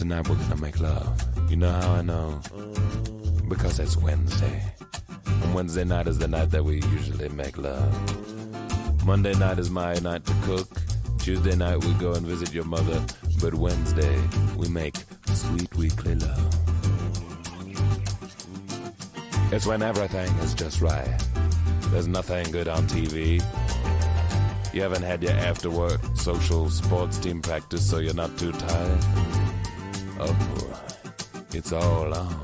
tonight we're gonna make love. You know how I know? Because it's Wednesday. And Wednesday night is the night that we usually make love. Monday night is my night to cook. Tuesday night we go and visit your mother. But Wednesday we make sweet weekly love. It's when everything is just right. There's nothing good on TV. You haven't had your after-work social sports team practice, so you're not too tired. Oh, it's all on.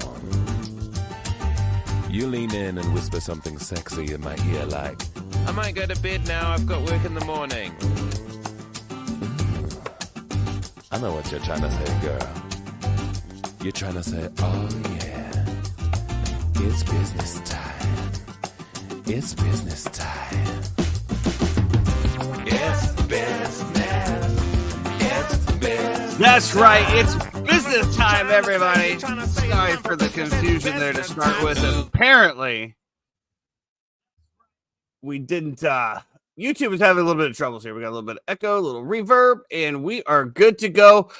You lean in and whisper something sexy in my ear like, I might go to bed now, I've got work in the morning. I know what you're trying to say, girl. You're trying to say, oh yeah, it's business time. It's business time. It's business. It's business. That's right. It's business time, everybody. Sorry for the confusion there to start with. Apparently, we didn't. YouTube is having a little bit of troubles here. We got a little bit of echo, a little reverb, and we are good to go.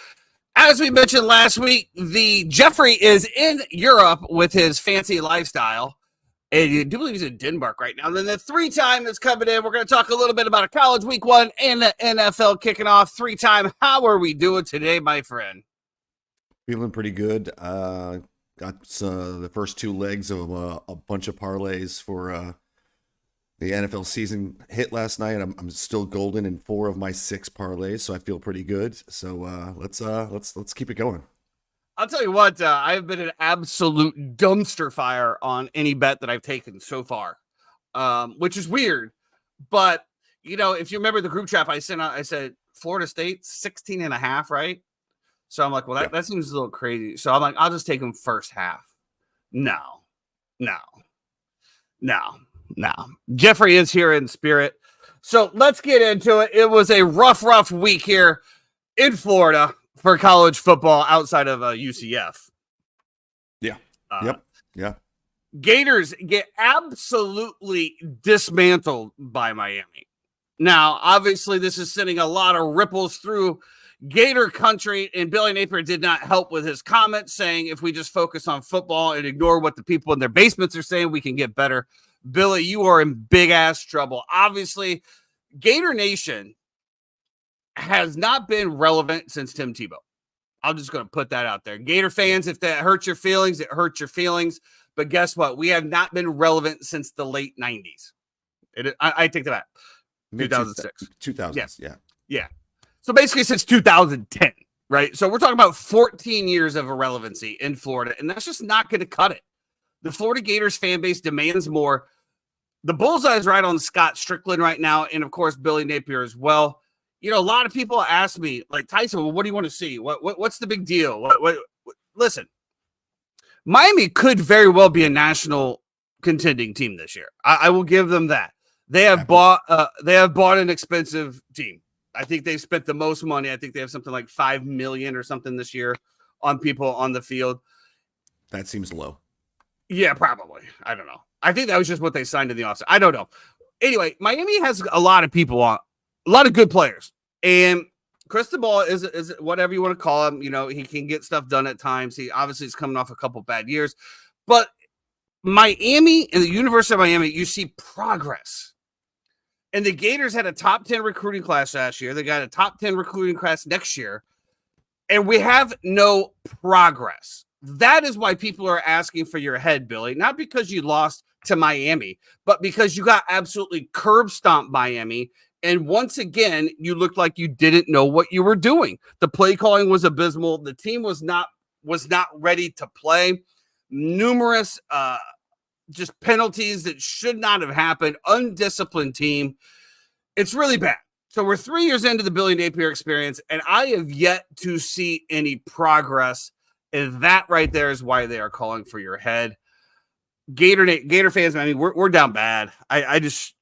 As we mentioned last week, the Jeffrey is in Europe with his fancy lifestyle. And you do believe he's in Denmark right now. And then the 3-time is coming in. We're going to talk a little bit about a college week 1 and the NFL kicking off. 3-time. How are we doing today, my friend? Feeling pretty good. Got the first 2 legs of a bunch of parlays for the NFL season hit last night. I'm still golden in 4 of my 6 parlays, so I feel pretty good. So let's keep it going. I'll tell you what, I've been an absolute dumpster fire on any bet that I've taken so far, which is weird. But, you know, if you remember the group chat I sent out, I said Florida State 16.5, right? So I'm like, well, that seems a little crazy. So I'm like, I'll just take them first half. No. Jeffrey is here in spirit. So let's get into it. It was a rough week here in Florida for college football outside of UCF. Yeah. Yeah. Gators get absolutely dismantled by Miami. Now, obviously, this is sending a lot of ripples through Gator country, and Billy Napier did not help with his comments saying if we just focus on football and ignore what the people in their basements are saying, we can get better. Billy, you are in big-ass trouble. Obviously, Gator Nation has not been relevant since Tim Tebow. I'm just going to put that out there. Gator fans, if that hurts your feelings, it hurts your feelings. But guess what? We have not been relevant since the late 90s. I take that back. 2006. 2000s, yeah. So basically since 2010, right? So we're talking about 14 years of irrelevancy in Florida, and that's just not going to cut it. The Florida Gators fan base demands more. The bullseye is right on Scott Strickland right now, and of course, Billy Napier as well. You know, a lot of people ask me, like, Tyson, well, what do you want to see? What's the big deal? Listen, Miami could very well be a national contending team this year. I will give them that. They have bought an expensive team. I think they've spent the most money. I think they have something like $5 million or something this year on people on the field. That seems low. Yeah, probably. I don't know. I think that was just what they signed in the offseason. I don't know. Anyway, Miami has a lot of people on, a lot of good players. And Cristobal is whatever you want to call him. You know, he can get stuff done at times. He obviously is coming off a couple bad years. But Miami and the University of Miami, you see progress. And the Gators had a top 10 recruiting class last year. They got a top 10 recruiting class next year. And we have no progress. That is why people are asking for your head, Billy. Not because you lost to Miami, but because you got absolutely curb stomped Miami. And once again, you looked like you didn't know what you were doing. The play calling was abysmal. The team was not ready to play. Numerous just penalties that should not have happened. Undisciplined team. It's really bad. So we're 3 years into the Billy Napier experience, and I have yet to see any progress. And that right there is why they are calling for your head. Gator fans, I mean, we're down bad. I just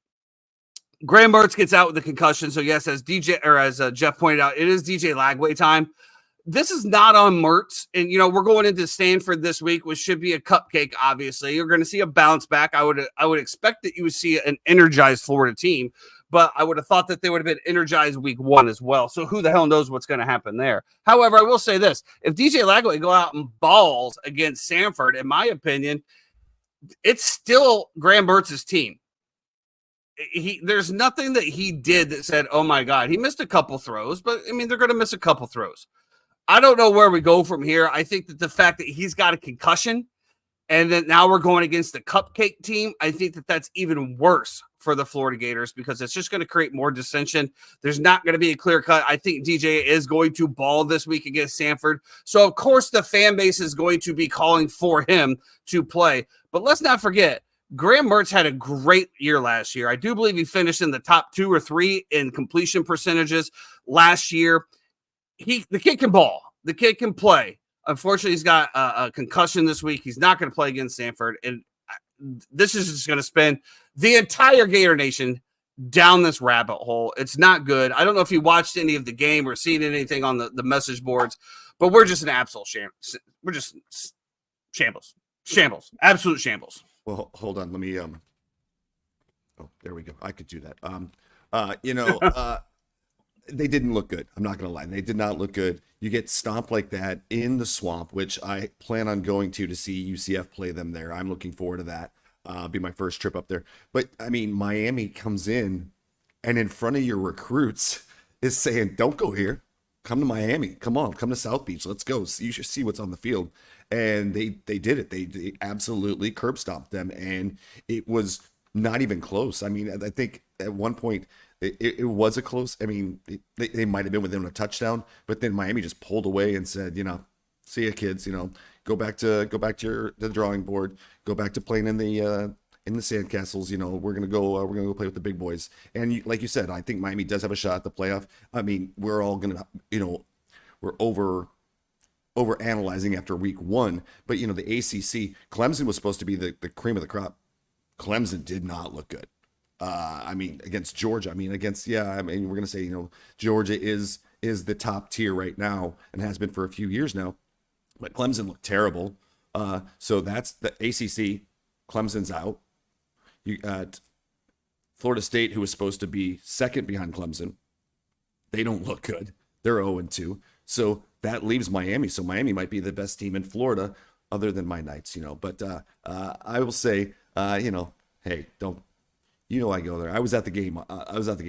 Graham Mertz gets out with the concussion. So yes, as Jeff pointed out, it is DJ Lagway time. This is not on Mertz. And, you know, we're going into Stanford this week, which should be a cupcake, obviously. You're going to see a bounce back. I would expect that you would see an energized Florida team. but I would have thought that they would have been energized week 1 as well. So who the hell knows what's going to happen there? However, I will say this: if DJ Lagway go out and balls against Samford, in my opinion, it's still Graham Mertz's team. There's nothing that he did that said, "Oh my God," he missed a couple throws, but I mean, they're going to miss a couple throws. I don't know where we go from here. I think that the fact that he's got a concussion and that now we're going against the cupcake team, I think that that's even worse for the Florida Gators because it's just going to create more dissension. There's not going to be a clear cut. I think DJ is going to ball this week against Samford. So, of course, the fan base is going to be calling for him to play. But let's not forget, Graham Mertz had a great year last year. I do believe he finished in the top 2 or 3 in completion percentages last year. The kid can ball. The kid can play. Unfortunately, he's got a concussion this week. He's not going to play against Samford. And this is just going to spin the entire Gator Nation down this rabbit hole. It's not good. I don't know if you watched any of the game or seen anything on the message boards, but we're just an absolute shambles. We're just shambles. Shambles. Absolute shambles. Well, hold on. Let me oh, there we go. I could do that. They didn't look good. I'm not going to lie. They did not look good. You get stomped like that in the swamp, which I plan on going to see UCF play them there. I'm looking forward to that. Be my first trip up there. But, I mean, Miami comes in and in front of your recruits is saying, don't go here. Come to Miami. Come on. Come to South Beach. Let's go. You should see what's on the field. And they did it. They absolutely curb stomped them. And it was not even close. I mean, I think at one point it was a close. I mean, they might have been within a touchdown, but then Miami just pulled away and said, see ya, kids. Go back to the drawing board. Go back to playing in the sandcastles. We're gonna go play with the big boys. And like you said, I think Miami does have a shot at the playoff. I mean, we're all gonna, we're over analyzing after week 1, but the ACC, Clemson was supposed to be the cream of the crop. Clemson did not look good. I mean, against Georgia. I mean, we're going to say, Georgia is the top tier right now and has been for a few years now. But Clemson looked terrible. So that's the ACC. Clemson's out. You got Florida State, who was supposed to be second behind Clemson. They don't look good. They're 0-2. So that leaves Miami. So Miami might be the best team in Florida other than my Knights, But I will say, hey, don't. I go there. I was at the game.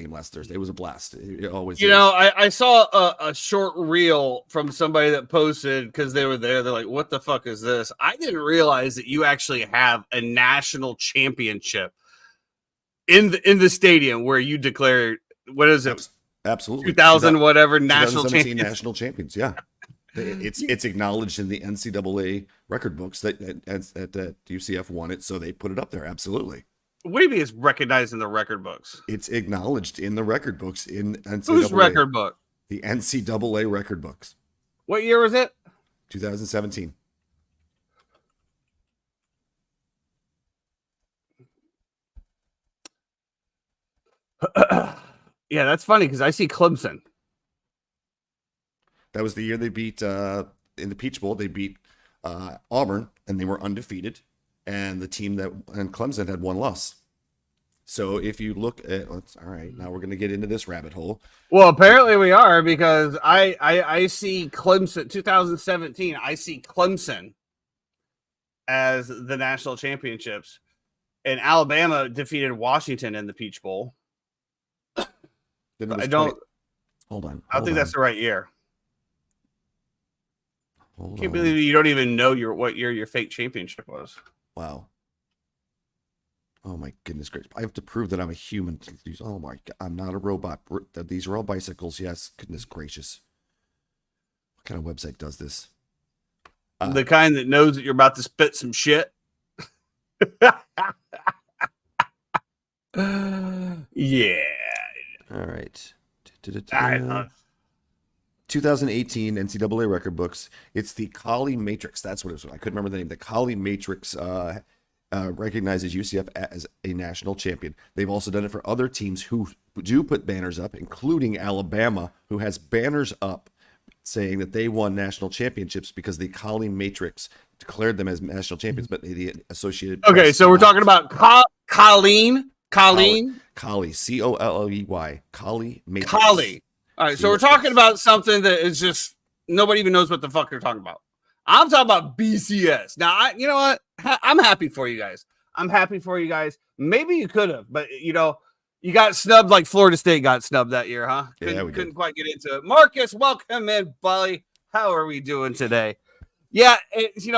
Last Thursday. It was a blast. It always is. I saw a short reel from somebody that posted because they were there. They're like, "What the fuck is this?" I didn't realize that you actually have a national championship in the stadium where you declared, what is it? Absolutely. 2000 whatever national champions. National champions. Yeah. It's acknowledged in the NCAA record books that UCF won it, so they put it up there. Absolutely. What do you mean it's recognized in the record books? It's acknowledged in the record books in NCAA. Whose record book? The NCAA record books. What year was it? 2017. Yeah, that's funny because I see Clemson. That was the year they beat in the Peach Bowl. They beat Auburn, and they were undefeated. And the team and Clemson had 1 loss. So if you look at, all right, now we're going to get into this rabbit hole. Well, apparently we are because I see Clemson 2017. I see Clemson as the national championships, and Alabama defeated Washington in the Peach Bowl. I don't. Hold on. I don't think that's the right year. I can't believe you don't even know what year your fake championship was. Wow. Oh my goodness gracious. I have to prove that I'm a human. Oh my God. I'm not a robot. These are all bicycles. Yes. Goodness gracious. What kind of website does this? The kind that knows that you're about to spit some shit. Yeah. All right. 2018 NCAA record books. It's the Colley Matrix. That's what it was. I couldn't remember the name. The Colley Matrix recognizes UCF as a national champion. They've also done it for other teams who do put banners up, including Alabama, who has banners up saying that they won national championships because the Colley Matrix declared them as national champions, but the Associated Okay, Press so we're talking about Colleen Collie, Colley, Collie Matrix. Collie. All right, so we're talking about something that is just nobody even knows what the fuck they're talking about. I'm talking about BCS. Now, you know what? I'm happy for you guys. Maybe you could have, but you got snubbed like Florida State got snubbed that year, huh? Couldn't quite get into it. Marcus, welcome in, buddy. How are we doing today? Yeah,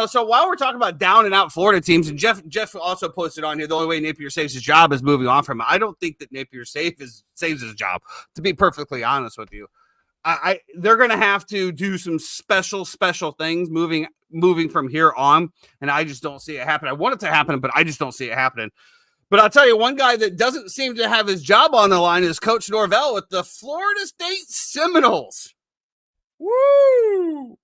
so while we're talking about down and out Florida teams, and Jeff also posted on here, the only way Napier saves his job is moving on from him. I don't think that Napier saves his job, to be perfectly honest with you. They're going to have to do some special things moving from here on, and I just don't see it happen. I want it to happen, but I just don't see it happening. But I'll tell you, one guy that doesn't seem to have his job on the line is Coach Norvell with the Florida State Seminoles. Woo!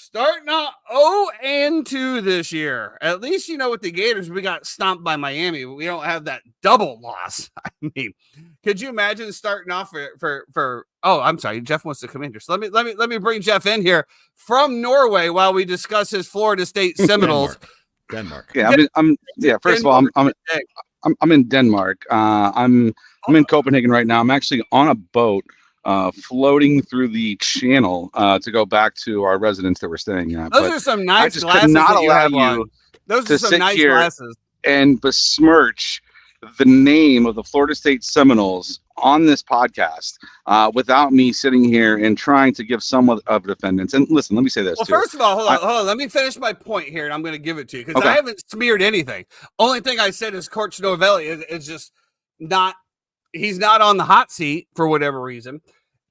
Starting out 0-2 this year. At least, with the Gators, we got stomped by Miami, but we don't have that double loss. I mean, could you imagine starting off for oh, I'm sorry, Jeff wants to come in here. So let me bring Jeff in here from Norway while we discuss his Florida State Seminoles. Denmark. Yeah, First of all, I'm in Denmark. I'm in Copenhagen right now. I'm actually on a boat. Floating through the channel to go back to our residence that we're staying at. Those are some nice I just glasses. could not allow you Those are some nice glasses. And besmirch the name of the Florida State Seminoles on this podcast without me sitting here and trying to give somewhat of defendants. And listen, let me say this. Well, first of all, hold on. Let me finish my point here, and I'm going to give it to you because Okay. I haven't smeared anything. Only thing I said is Coach Novelli is just not. He's not on the hot seat for whatever reason.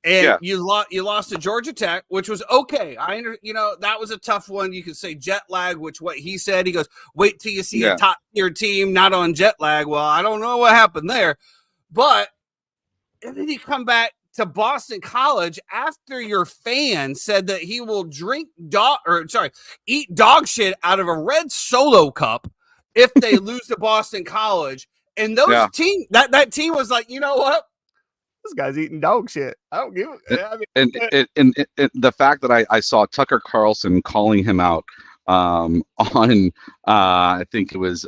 And you lost to Georgia Tech, which was okay. That was a tough one. You could say jet lag, which what he said. He goes, wait till you see a top tier team not on jet lag. Well, I don't know what happened there. But and then you come back to Boston College after your fan said that he will eat dog shit out of a red Solo cup if they lose to Boston College. And those team that team was like, you know what? This guy's eating dog shit. I don't give it. And the fact that I saw Tucker Carlson calling him out on I think it was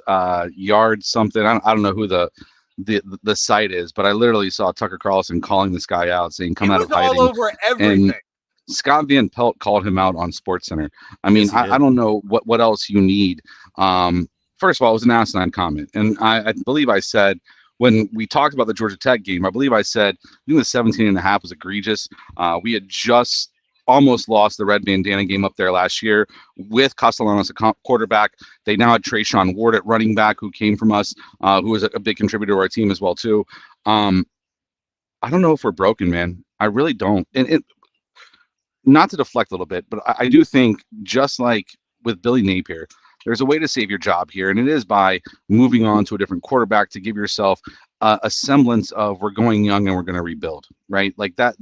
Yard something. I don't know who the site is, but I literally saw Tucker Carlson calling this guy out, saying "Come out of hiding." All over everything. And Scott Van Pelt called him out on SportsCenter. I mean, I don't know what else you need. First of all, it was an asinine comment, and I believe I said. When we talked about the Georgia Tech game, I believe I said, I think the 17.5 was egregious. We had just almost lost the red bandana game up there last year with Castellanos a quarterback. They now had Trayshawn Ward at running back, who came from us, who was a big contributor to our team as well, too. I don't know if we're broken, man. I really don't. And not to deflect a little bit, but I do think just like with Billy Napier, there's a way to save your job here, and it is by moving on to a different quarterback to give yourself a semblance of we're going young and we're going to rebuild, right? Like that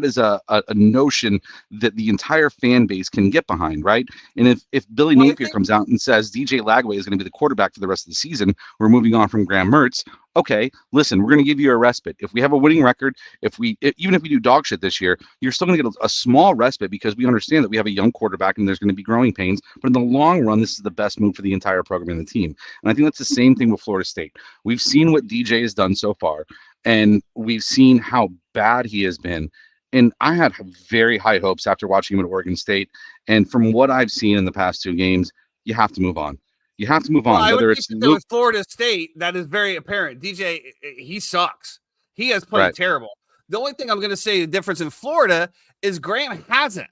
is a notion that the entire fan base can get behind, right? And if Billy Napier comes out and says DJ Lagway is going to be the quarterback for the rest of the season, we're moving on from Graham Mertz. Okay, listen, we're going to give you a respite. If we have a winning record, even if we do dog shit this year, you're still going to get a small respite because we understand that we have a young quarterback and there's going to be growing pains. But in the long run, this is the best move for the entire program and the team. And I think that's the same thing with Florida State. We've seen what DJ has done so far, and we've seen how bad he has been. And I had very high hopes after watching him at Oregon State. And from what I've seen in the past 2 games, you have to move on. You have to move on. Whether it's with Florida State, that is very apparent. DJ, he sucks. He has played terrible. The only thing I'm going to say the difference in Florida is Graham hasn't.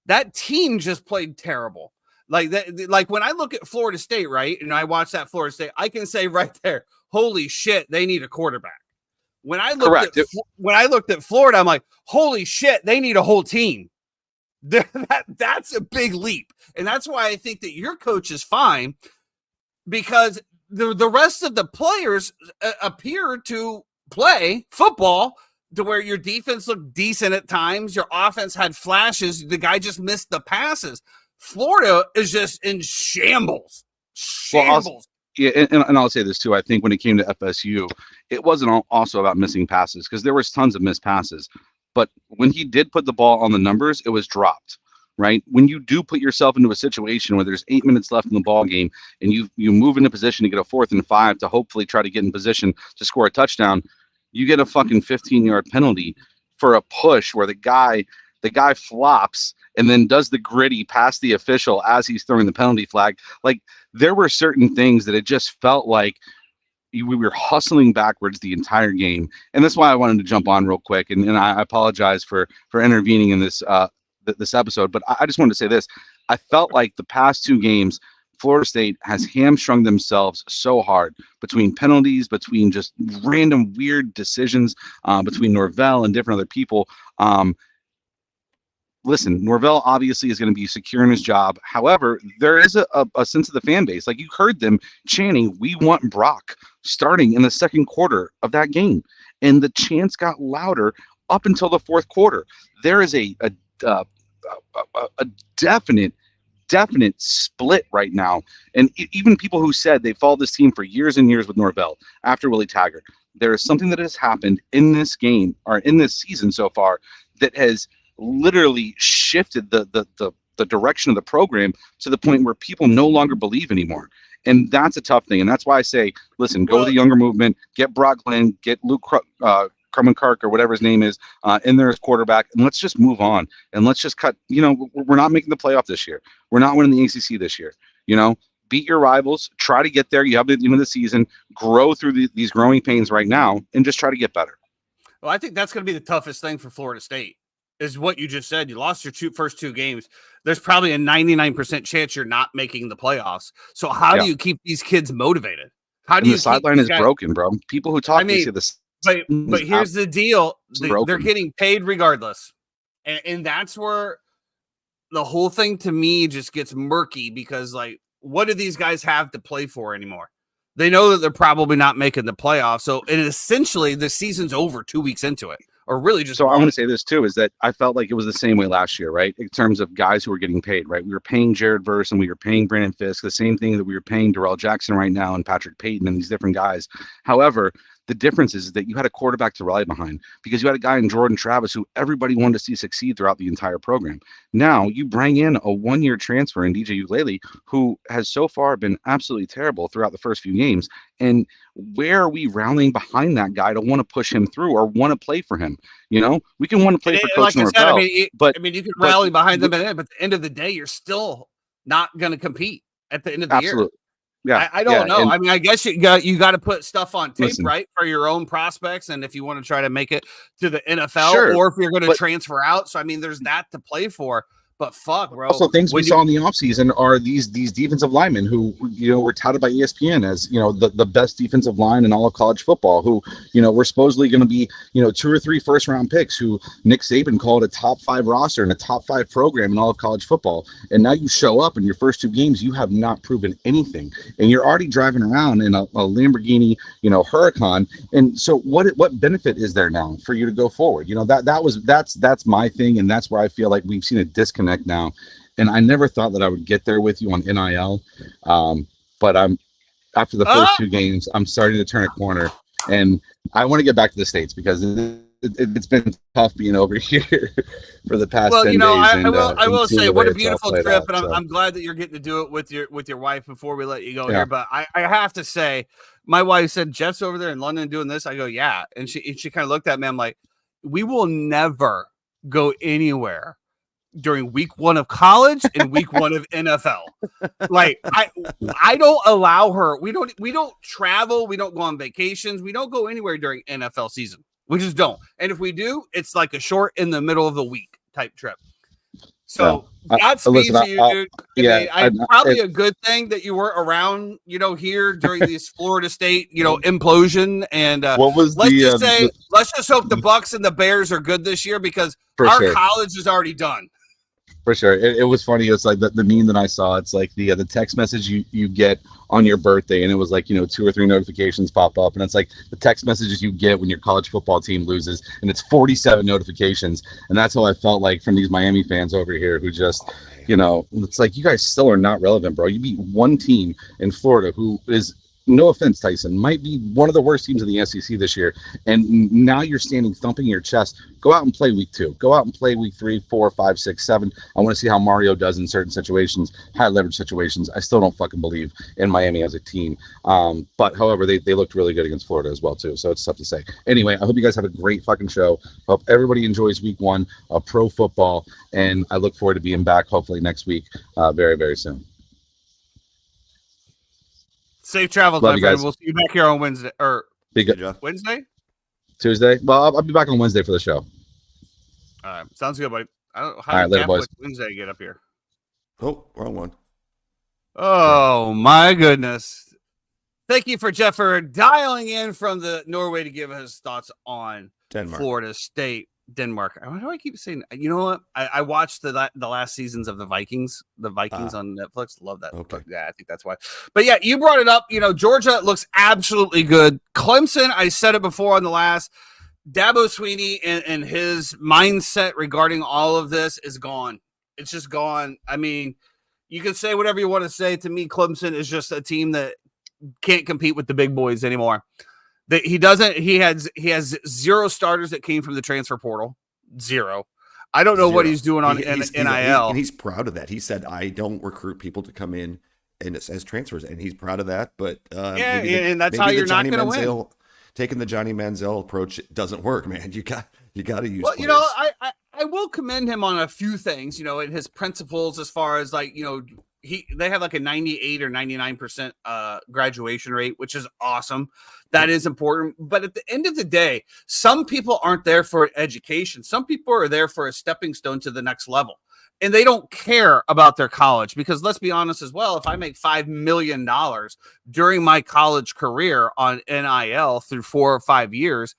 That team just played terrible. Like that. Like when I look at Florida State, right, and I watch that Florida State, I can say right there, holy shit, they need a quarterback. When I looked at Florida, I'm like, holy shit, they need a whole team. That's a big leap, and that's why I think that your coach is fine. Because the rest of the players appear to play football to where your defense looked decent at times. Your offense had flashes. The guy just missed the passes. Florida is just in shambles. Shambles. And I'll say this too. I think when it came to FSU, it wasn't also about missing passes because there was tons of missed passes. But when he did put the ball on the numbers, it was dropped. right? When you do put yourself into a situation where there's 8 minutes left in the ball game and you move into position to get a 4th and 5 to hopefully try to get in position to score a touchdown, you get a fucking 15-yard penalty for a push where the guy flops and then does the gritty past the official as he's throwing the penalty flag. Like, there were certain things that it just felt like we were hustling backwards the entire game. And that's why I wanted to jump on real quick. And I apologize for intervening in this this episode, but I just wanted to say this. I felt like the past 2 games, Florida State has hamstrung themselves so hard between penalties, between just random weird decisions, between Norvell and different other people. Listen, Norvell obviously is going to be secure in his job. However, there is a sense of the fan base. Like, you heard them chanting, "We want Brock," starting in the second quarter of that game. And the chants got louder up until the fourth quarter. There is a definite split right now. And even people who said they followed this team for years and years with Norvell after Willie Taggart, there is something that has happened in this game or in this season so far that has literally shifted the direction of the program to the point where people no longer believe anymore. And that's a tough thing. And that's why I say, listen, go with the younger movement, get Brock Glenn, get Luke Krummenkirk or whatever his name is in there as quarterback, and let's just move on. And let's just cut, we're not making the playoff this year. We're not winning the ACC this year. Beat your rivals, try to get there. You have the end of the season, grow through these growing pains right now, and just try to get better. Well, I think that's going to be the toughest thing for Florida State is what you just said. You lost your first 2 games. There's probably a 99% chance you're not making the playoffs. So how do you keep these kids motivated? How do you? The sideline is broken, bro. People who talk, they say this. But here's the deal: they're getting paid regardless, and that's where the whole thing to me just gets murky because, like, what do these guys have to play for anymore? They know that they're probably not making the playoffs, so and essentially the season's over 2 weeks into it. Or really just. So I want to say this too, is that I felt like it was the same way last year, right? In terms of guys who were getting paid, right? We were paying Jared Verse and we were paying Brandon Fisk, the same thing that we were paying Darrell Jackson right now and Patrick Payton and these different guys. However, the difference is that you had a quarterback to rally behind because you had a guy in Jordan Travis who everybody wanted to see succeed throughout the entire program. Now you bring in a 1-year transfer in DJ Uiagalelei, who has so far been absolutely terrible throughout the first few games. And where are we rallying behind that guy to want to push him through or want to play for him? We can want to play for Coach Norvell. But you can rally behind them, but at the end of the day, you're still not going to compete at the end of the year. Yeah, I don't know. I guess you got to put stuff on tape, right, for your own prospects, and if you want to try to make it to the NFL, or if you're going to transfer out. So there's that to play for. But fuck, bro. Also, things we saw in the offseason are these defensive linemen who, were touted by ESPN as, the best defensive line in all of college football, who, were supposedly going to be, 2 or 3 first-round picks, who Nick Saban called a top 5 roster and a top 5 program in all of college football. And now you show up in your first 2 games, you have not proven anything. And you're already driving around in a Lamborghini, Huracan. And so what benefit is there now for you to go forward? That's my thing. And that's where I feel like we've seen a disconnect now. And I never thought that I would get there with you on NIL, but after the first 2 games, I'm starting to turn a corner, and I want to get back to the States because it's been tough being over here for the past 10 days. I will say what a beautiful trip, and I'm glad that you're getting to do it with your wife before we let you go here. But I have to say, my wife said, "Jeff's over there in London doing this." I go, "Yeah," and she kind of looked at me. I'm like, "We will never go anywhere during week 1 of college and week 1 of NFL. Like I don't allow her. We don't travel. We don't go on vacations. We don't go anywhere during NFL season. We just don't. And if we do, it's like a short in the middle of the week type trip. So that's me to you, dude. Probably a good thing that you weren't around, here during this Florida State, implosion. And let's just hope the Bucks and the Bears are good this year because college is already done. For sure. It was funny. It's like the meme that I saw. It's like the text message you get on your birthday, and it was like 2 or 3 notifications pop up, and it's like the text messages you get when your college football team loses, and it's 47 notifications. And that's how I felt like from these Miami fans over here who just, it's like you guys still are not relevant, bro. You beat one team in Florida who is no offense, Tyson, might be one of the worst teams in the SEC this year. And now you're standing thumping your chest. Go out and play week 2. Go out and play week 3, 4, 5, 6, 7. I want to see how Mario does in certain situations, high leverage situations. I still don't fucking believe in Miami as a team. But however, they looked really good against Florida as well, too. So it's tough to say. Anyway, I hope you guys have a great fucking show. Hope everybody enjoys week 1 of pro football. And I look forward to being back hopefully next week very, very soon. Safe travels, Love my you friend. guys. We'll see you back here on Wednesday or Be good. Wednesday. Tuesday. Well, I'll be back on Wednesday for the show. All right, sounds good, buddy. I don't. How All right, did later, boys. Wednesday get up here? Oh, wrong one. Oh my goodness! Thank you for Jeff for dialing in from the Norway to give his thoughts on Denmark. Florida State, Denmark. Why do I keep saying? You know what? I watched the last seasons of the Vikings on Netflix. Love that. Okay. Yeah, I think that's why. But yeah, you brought it up. You know, Georgia looks absolutely good. Clemson, I said it before on the last. Dabo Swinney and his mindset regarding all of this is gone. It's just gone. I mean, you can say whatever you want to say. To me, Clemson is just a team that can't compete with the big boys anymore. He has 0 starters that came from the transfer portal. 0. I don't know what he's doing on NIL. And he's proud of that. He said, I don't recruit people to come in and as transfers, and he's proud of that. But and that's how you're not going to win. Taking the Johnny Manziel approach doesn't work, man. You got to use. Well, players. you know, I will commend him on a few things. You know, in his principles, as far as like, you know, they have like a 98 or 99% graduation rate, which is awesome. That is important. But at the end of the day, some people aren't there for education. Some people are there for a stepping stone to the next level. And they don't care about their college because let's be honest as well, if I make $5 million during my college career on NIL through 4 or 5 years,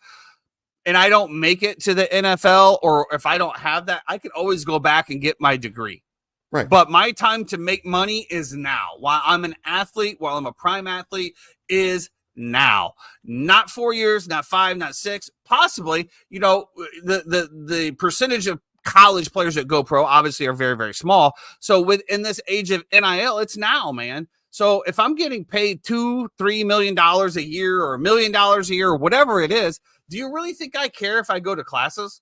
and I don't make it to the NFL, or if I don't have that, I can always go back and get my degree. Right. But my time to make money is now. While I'm an athlete, while I'm a prime athlete, is now. Not 4 years, not 5, not 6, possibly. You know, the percentage of college players that go pro obviously are very, very small. So within this age of NIL, it's now, man. So if I'm getting paid $2-3 million a year or $1 million a year or whatever it is, do you really think I care if I go to classes?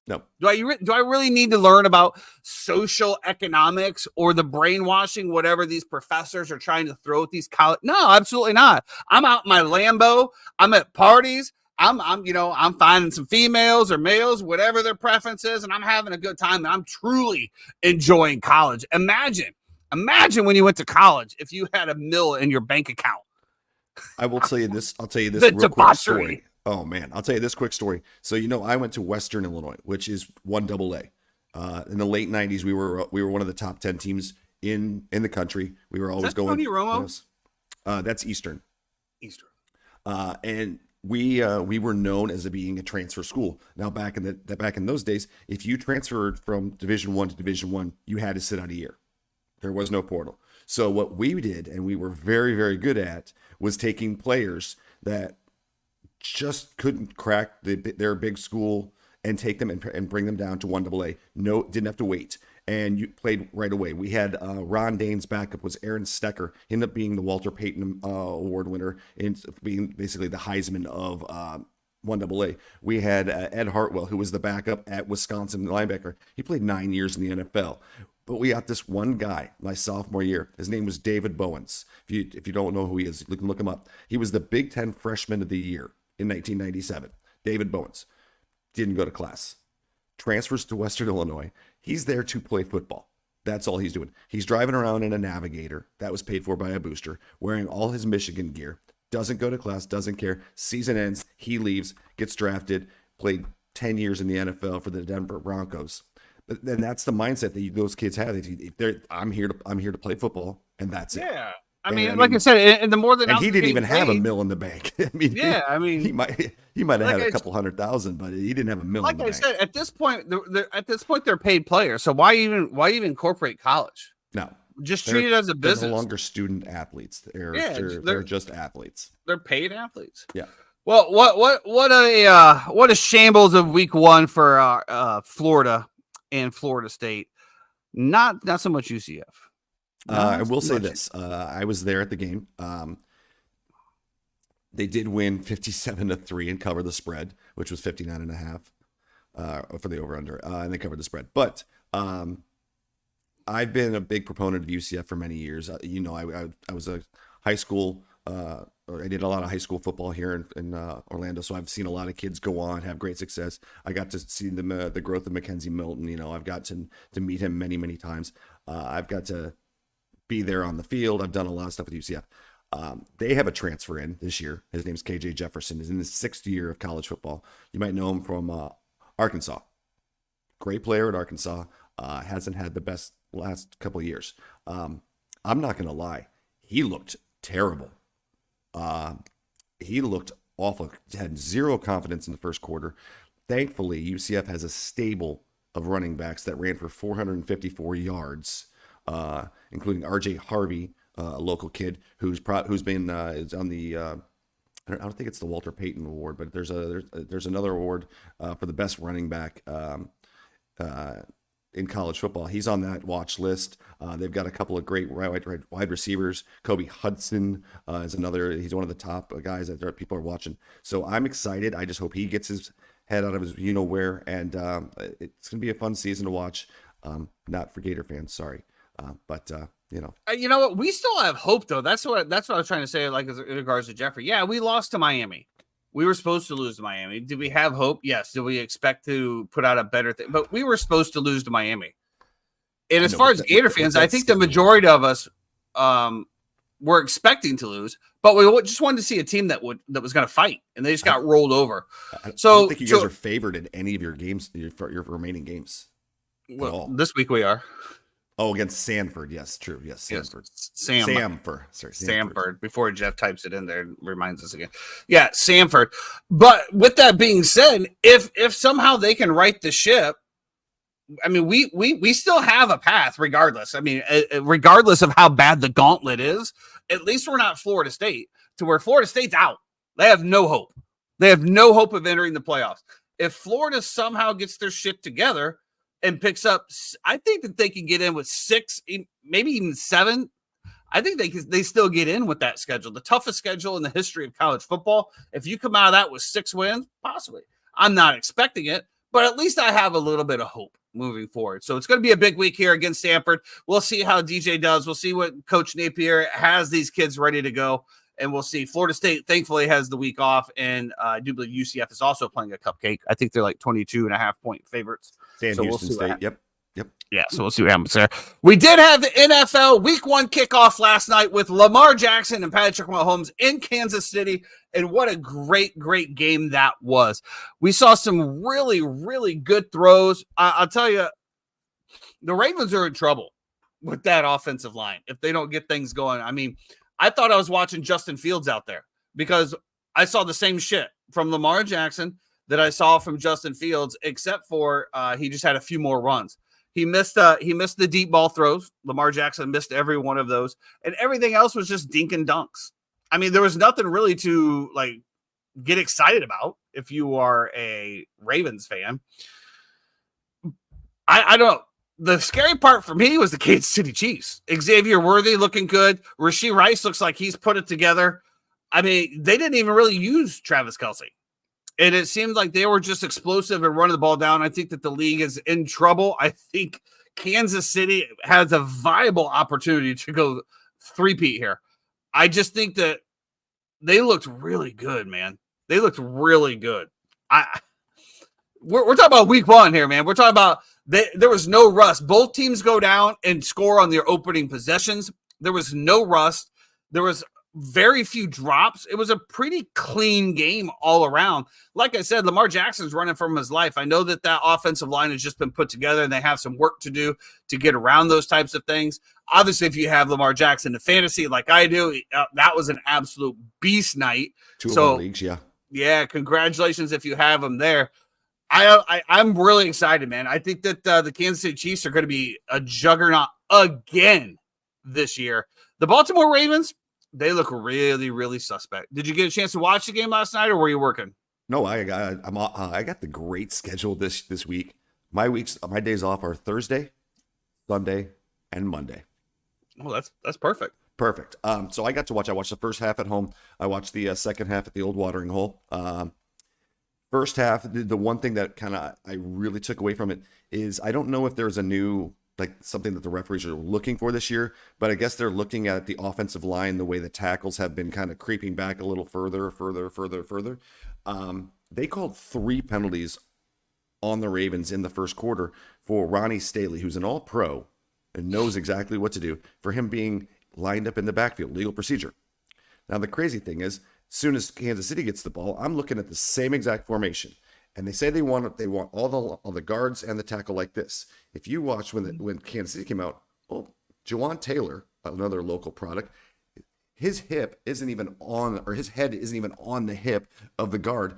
No. Do I really need to learn about social economics or the brainwashing, whatever these professors are trying to throw at these college? No, absolutely not. I'm out in my Lambo. I'm at parties. I'm finding some females or males, whatever their preference is, and I'm having a good time. And I'm truly enjoying college. Imagine when you went to college if you had $1 million in your bank account. I will tell you this. I'll tell you this The real quick debauchery. story. Oh man, I'll tell you this quick story. So I went to Western Illinois, which is 1AA. In the late '90s, we were one of the top 10 teams in the country. We were always going. Tony Romo? That's Eastern. And we were known as being a transfer school. Now back in those days, if you transferred from Division I to Division I, you had to sit out a year. There was no portal. So what we did, and we were very, very good at, was taking players that just couldn't crack their big school and take them and bring them down to 1AA. No, didn't have to wait. And you played right away. We had Ron Dane's backup was Aaron Stecker. He ended up being the Walter Payton Award winner and being basically the Heisman of 1AA. We had Ed Hartwell, who was the backup at Wisconsin linebacker. He played 9 years in the NFL. But we got this one guy my sophomore year. His name was David Bowens. If you don't know who he is, you can look him up. He was the Big Ten Freshman of the Year in 1997. David Bowens didn't go to class. Transfers to Western Illinois. He's there to play football. That's all he's doing. He's driving around in a Navigator that was paid for by a booster, wearing all his Michigan gear. Doesn't go to class, doesn't care. Season ends, he leaves, gets drafted, played 10 years in the NFL for the Denver Broncos. But then that's the mindset that those kids have. I'm here to play football, and that's it. Yeah. I mean, like I said, and the more than he didn't even have $1 million in the bank. I mean, he might have had a couple $100,000, but he didn't have $1 million. Like I said, at this point, they're paid players. So why even incorporate college? No, just treat it as a business. They're no longer student athletes. They're just athletes. They're paid athletes. Yeah. Well, what a shambles of week 1 for Florida and Florida State. Not so much UCF. I will say this. I was there at the game. They did win 57-3 and cover the spread, which was 59.5 for the over/under, and they covered the spread. But I've been a big proponent of UCF for many years. I was a high school. I did a lot of high school football here in Orlando, so I've seen a lot of kids go on, have great success. I got to see the growth of Mackenzie Milton. I've got to meet him many, many times. I've got to be there on the field. I've done a lot of stuff with UCF. They have a transfer in this year. His name's KJ Jefferson. He's in his 6th year of college football. You might know him from Arkansas. Great player at Arkansas. Hasn't had the best last couple of years. I'm not going to lie. He looked terrible. He looked awful. Had zero confidence in the first quarter. Thankfully, UCF has a stable of running backs that ran for 454 yards, including RJ Harvey, a local kid who's been is on the I don't think it's the Walter Payton Award, but there's another award for the best running back in college football. He's on that watch list. They've got a couple of great wide receivers. Kobe Hudson is another. He's one of the top guys that people are watching. So I'm excited. I just hope he gets his head out of his where, and it's gonna be a fun season to watch. Not for Gator fans, sorry, but You know what? We still have hope, though. That's what I was trying to say. Like in regards to Jeffrey, yeah, we lost to Miami. We were supposed to lose to Miami. Did we have hope? Yes. Did we expect to put out a better thing? But we were supposed to lose to Miami. And as far as Gator fans, I think the majority of us were expecting to lose, but we just wanted to see a team that was going to fight, and they just got rolled over. I don't think you guys are favored in any of your games, your remaining games. Well, this week we are. Oh, against Sanford. Yes, true. Yes, Sanford. Samford. Sorry, Sanford. Before Jeff types it in there, it reminds us again. Yeah, Sanford. But with that being said, if somehow they can right the ship, I mean, we still have a path regardless. I mean, regardless of how bad the gauntlet is, at least we're not Florida State, to where Florida State's out. They have no hope. They have no hope of entering the playoffs. If Florida somehow gets their shit together and picks up, I think that they can get in with 6, maybe even 7. I think they still get in with that schedule, the toughest schedule in the history of college football. If you come out of that with 6 wins, possibly. I'm not expecting it, but at least I have a little bit of hope moving forward. So it's going to be a big week here against Stanford. We'll see how DJ does. We'll see what Coach Napier has these kids ready to go. And we'll see. Florida State, thankfully, has the week off. And I do believe UCF is also playing a cupcake. I think they're like 22.5-point favorites. Houston State. Yep. Yeah, so we'll see what happens there. We did have the NFL Week 1 kickoff last night with Lamar Jackson and Patrick Mahomes in Kansas City. And what a great, great game that was. We saw some really, really good throws. I'll tell you, the Ravens are in trouble with that offensive line if they don't get things going. I mean, I thought I was watching Justin Fields out there because I saw the same shit from Lamar Jackson that I saw from Justin Fields, except for he just had a few more runs. He missed the deep ball throws. Lamar Jackson missed every one of those, and everything else was just dink and dunks. I mean, there was nothing really to like get excited about if you are a Ravens fan. I don't know. The scary part for me was the Kansas City Chiefs. Xavier Worthy looking good. Rashee Rice looks like he's put it together. I mean, they didn't even really use Travis Kelce. And it seemed like they were just explosive and running the ball down. I think that the league is in trouble. I think Kansas City has a viable opportunity to go three-peat here. I just think that they looked really good, man. They looked really good. We're talking about week 1 here, man. We're talking about there was no rust. Both teams go down and score on their opening possessions. There was no rust. There was very few drops. It was a pretty clean game all around. Like I said, Lamar Jackson's running from his life. I know that offensive line has just been put together and they have some work to do to get around those types of things. Obviously, if you have Lamar Jackson in fantasy like I do, that was an absolute beast night. Two of our leagues, yeah. Yeah, congratulations if you have him there. I'm really excited, man. I think that the Kansas City Chiefs are going to be a juggernaut again this year. The Baltimore Ravens, they look really, really suspect. Did you get a chance to watch the game last night, or were you working? No, I got the great schedule this week. My days off are Thursday, Sunday, and Monday. Oh, that's perfect. Perfect. So I got to watch. I watched the first half at home. I watched the second half at the old watering hole. First half, the one thing that kind of I really took away from it is I don't know if there's a new something that the referees are looking for this year, but I guess they're looking at the offensive line, the way the tackles have been kind of creeping back a little further. They called 3 penalties on the Ravens in the first quarter for Ronnie Staley, who's an all-pro and knows exactly what to do, for him being lined up in the backfield, legal procedure. Now, the crazy thing is, as soon as Kansas City gets the ball, I'm looking at the same exact formation. And they say they want all the guards and the tackle like this. If you watch when Kansas City came out, Jawan Taylor, another local product, his hip isn't even on, or his head isn't even on the hip of the guard,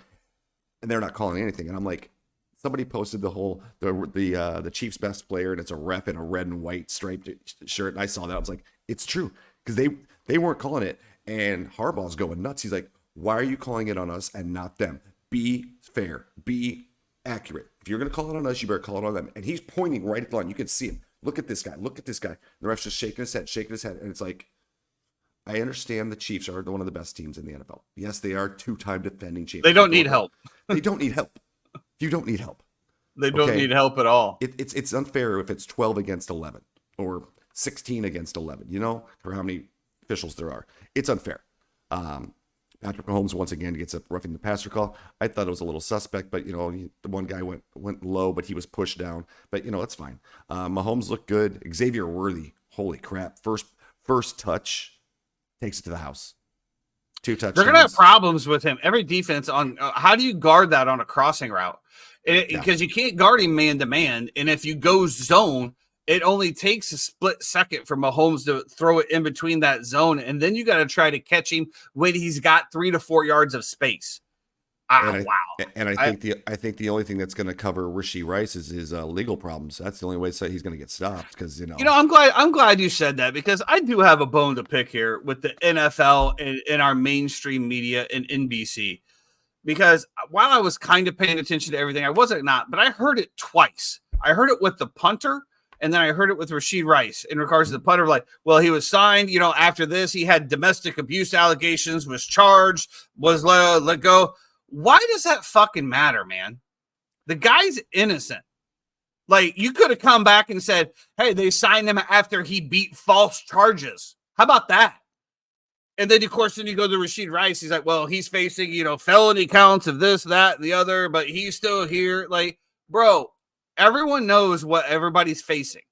and they're not calling anything. And I'm like, somebody posted the Chiefs' best player, and it's a ref in a red and white striped shirt. And I saw that. I was like, it's true, because they weren't calling it. And Harbaugh's going nuts. He's like, why are you calling it on us and not them? Be fair. Be accurate. If you're going to call it on us, you better call it on them. And he's pointing right at the line. You can see him. Look at this guy. Look at this guy. The ref's just shaking his head. And it's like, I understand the Chiefs are one of the best teams in the NFL. Yes, they are 2-time defending champions. They don't need help. They don't need help. You don't need help. They don't need help at all. It's unfair if it's 12 against 11 or 16 against 11, for how many officials there are. It's unfair. Patrick Mahomes once again gets a roughing the passer call. I thought it was a little suspect, but the one guy went low, but he was pushed down. But that's fine. Mahomes looked good. Xavier Worthy, holy crap! First touch takes it to the house. 2 touchdowns. They're gonna have problems with him. Every defense on how do you guard that on a crossing route? Because you can't guard him man to man, and if you go zone, it only takes a split second for Mahomes to throw it in between that zone, and then you got to try to catch him when he's got 3 to 4 yards of space. Wow! And I think the only thing that's going to cover Rashee Rice is his legal problems. That's the only way he's going to get stopped, because I'm glad you said that, because I do have a bone to pick here with the NFL and our mainstream media and NBC. Because while I was kind of paying attention to everything, I wasn't not, but I heard it twice. I heard it with the punter, and then I heard it with Rashee Rice in regards to the punter. Like, well, he was signed, after this, he had domestic abuse allegations, was charged, was let go. Why does that fucking matter, man? The guy's innocent. Like, you could have come back and said, hey, they signed him after he beat false charges. How about that? And then, of course, you go to Rashee Rice. He's like, well, he's facing, felony counts of this, that, and the other, but he's still here. Like, bro, everyone knows what everybody's facing.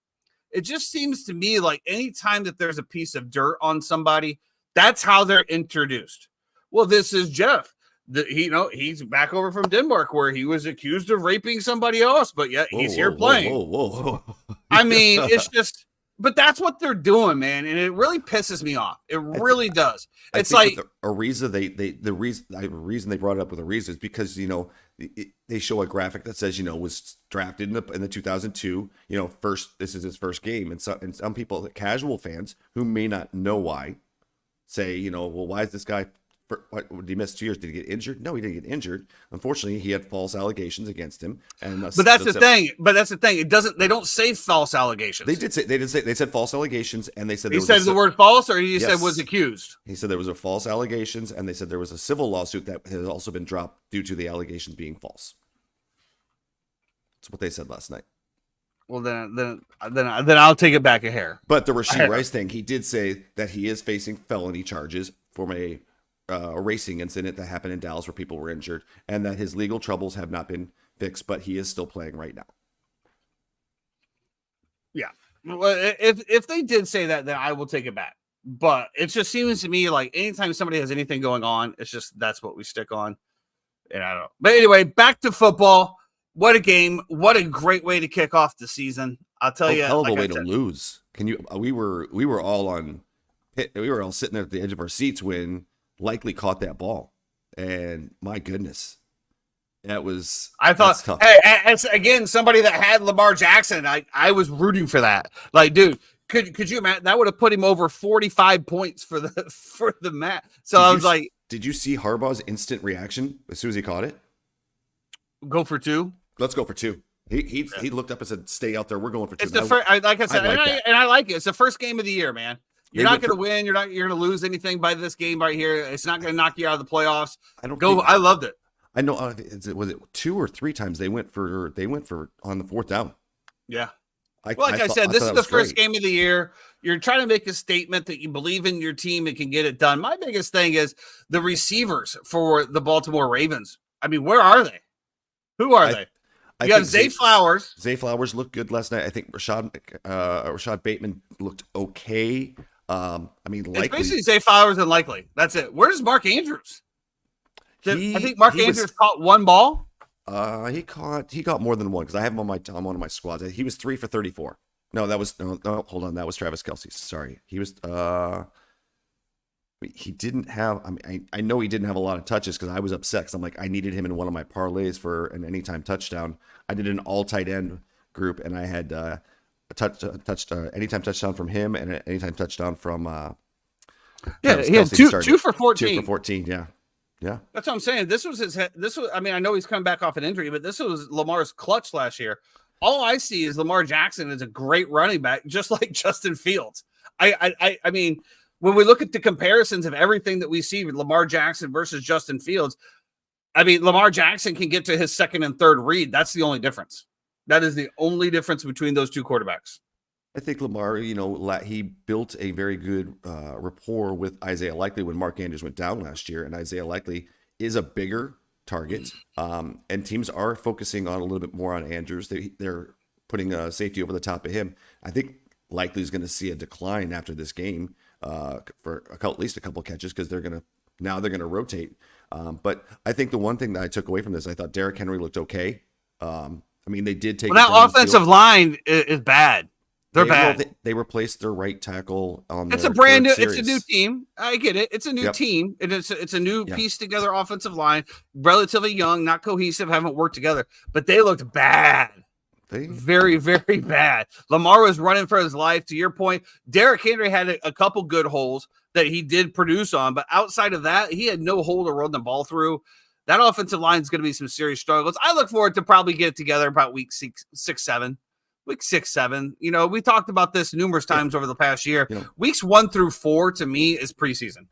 It just seems to me like anytime that there's a piece of dirt on somebody, that's how they're introduced. Well, this is Jeff. He's back over from Denmark where he was accused of raping somebody else, but yet he's here playing. Whoa. I mean, it's just... But that's what they're doing, man, and it really pisses me off. It really does. It's like Ariza. The reason they brought it up with Ariza is because they show a graphic that says was drafted in the 2002. This is his first game, and some people, casual fans who may not know why, say well, why is this guy? Did he miss 2 years? Did he get injured? No, he didn't get injured. Unfortunately, he had false allegations against him. But that's the thing. It doesn't. They don't say false allegations. They said false allegations, and they said he said the word false, or he said was accused. He said there was a false allegations, and they said there was a civil lawsuit that has also been dropped due to the allegations being false. That's what they said last night. Well, then I'll take it back a hair. But the Rashee Rice thing, he did say that he is facing felony charges from a racing incident that happened in Dallas where people were injured, and that his legal troubles have not been fixed, but he is still playing right now. Yeah. Well, if they did say that, then I will take it back. But it just seems to me like anytime somebody has anything going on, it's just that's what we stick on. And I don't know. But anyway, back to football. What a game. What a great way to kick off the season. I'll tell you. Hell of a way to lose. We were all sitting there at the edge of our seats when Likely caught that ball, and my goodness, I thought, tough. Hey, as again, somebody that had Lamar Jackson, I was rooting for that. Like, dude, could you imagine that would have put him over 45 points for the match? So I was like, did you see Harbaugh's instant reaction as soon as he caught it? Go for 2. Let's go for 2. He looked up and said, "Stay out there. We're going for 2." It's the first, like I said, I like it. It's the first game of the year, man. You're not going to win. You're going to lose anything by this game right here. It's not going to knock you out of the playoffs. I loved it. I know. Was it 2 or 3 times they went for on the 4th down? Yeah. I said, this is the first game of the year. You're trying to make a statement that you believe in your team and can get it done. My biggest thing is the receivers for the Baltimore Ravens. I mean, where are they? Who are they? You have Zay Flowers. Zay Flowers looked good last night. I think Rashad Bateman looked okay. I mean, Likely. It's basically Zay Flowers and Likely. That's it. Where's Mark Andrews? I think Mark Andrews caught one ball. He caught more than one because I have him on one of my squads. He was 3 for 34. No, that was no. Hold on, that was Travis Kelce. Sorry, he was. He didn't have. I mean, I know he didn't have a lot of touches because I was upset because I'm like I needed him in one of my parlays for an anytime touchdown. I did an all tight end group and I had anytime touchdown from him and an anytime touchdown from. Travis he had Kelce. two for 14. 2 for 14. Yeah. Yeah, that's what I'm saying. This was. I mean, I know he's coming back off an injury, but this was Lamar's clutch last year. All I see is Lamar Jackson is a great running back, just like Justin Fields. I mean, when we look at the comparisons of everything that we see with Lamar Jackson versus Justin Fields, I mean, Lamar Jackson can get to his second and third read. That's the only difference. That is the only difference between those two quarterbacks. I think Lamar, he built a very good rapport with Isaiah Likely when Mark Andrews went down last year, and Isaiah Likely is a bigger target, and teams are focusing on a little bit more on Andrews. They're putting a safety over the top of him. I think Likely is going to see a decline after this game for at least a couple catches because they're going to rotate. But I think the one thing that I took away from this, I thought Derrick Henry looked okay. I mean, they did take that offensive line is bad. They're bad. They replaced their right tackle. It's a brand new. It's a new team. I get it. It's a new team. It's a new piece together offensive line. Relatively young, not cohesive, haven't worked together. But they looked bad. Very, very bad. Lamar was running for his life. To your point, Derrick Henry had a couple good holes that he did produce on, but outside of that, he had no hole to run the ball through. That offensive line is going to be some serious struggles. I look forward to probably get it together about week 6, 7. Week 6, 7. We talked about this numerous times over the past year. Weeks 1 through 4 to me is preseason.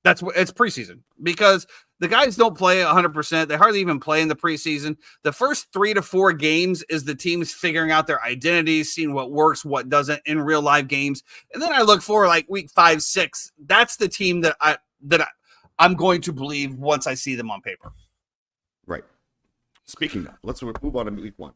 It's preseason because the guys don't play 100%. They hardly even play in the preseason. The first 3 to 4 games is the teams figuring out their identities, seeing what works, what doesn't in real live games. And then I look for like week 5, 6. That's the team that I'm going to believe once I see them on paper. Right. Speaking of, let's move on to week 1.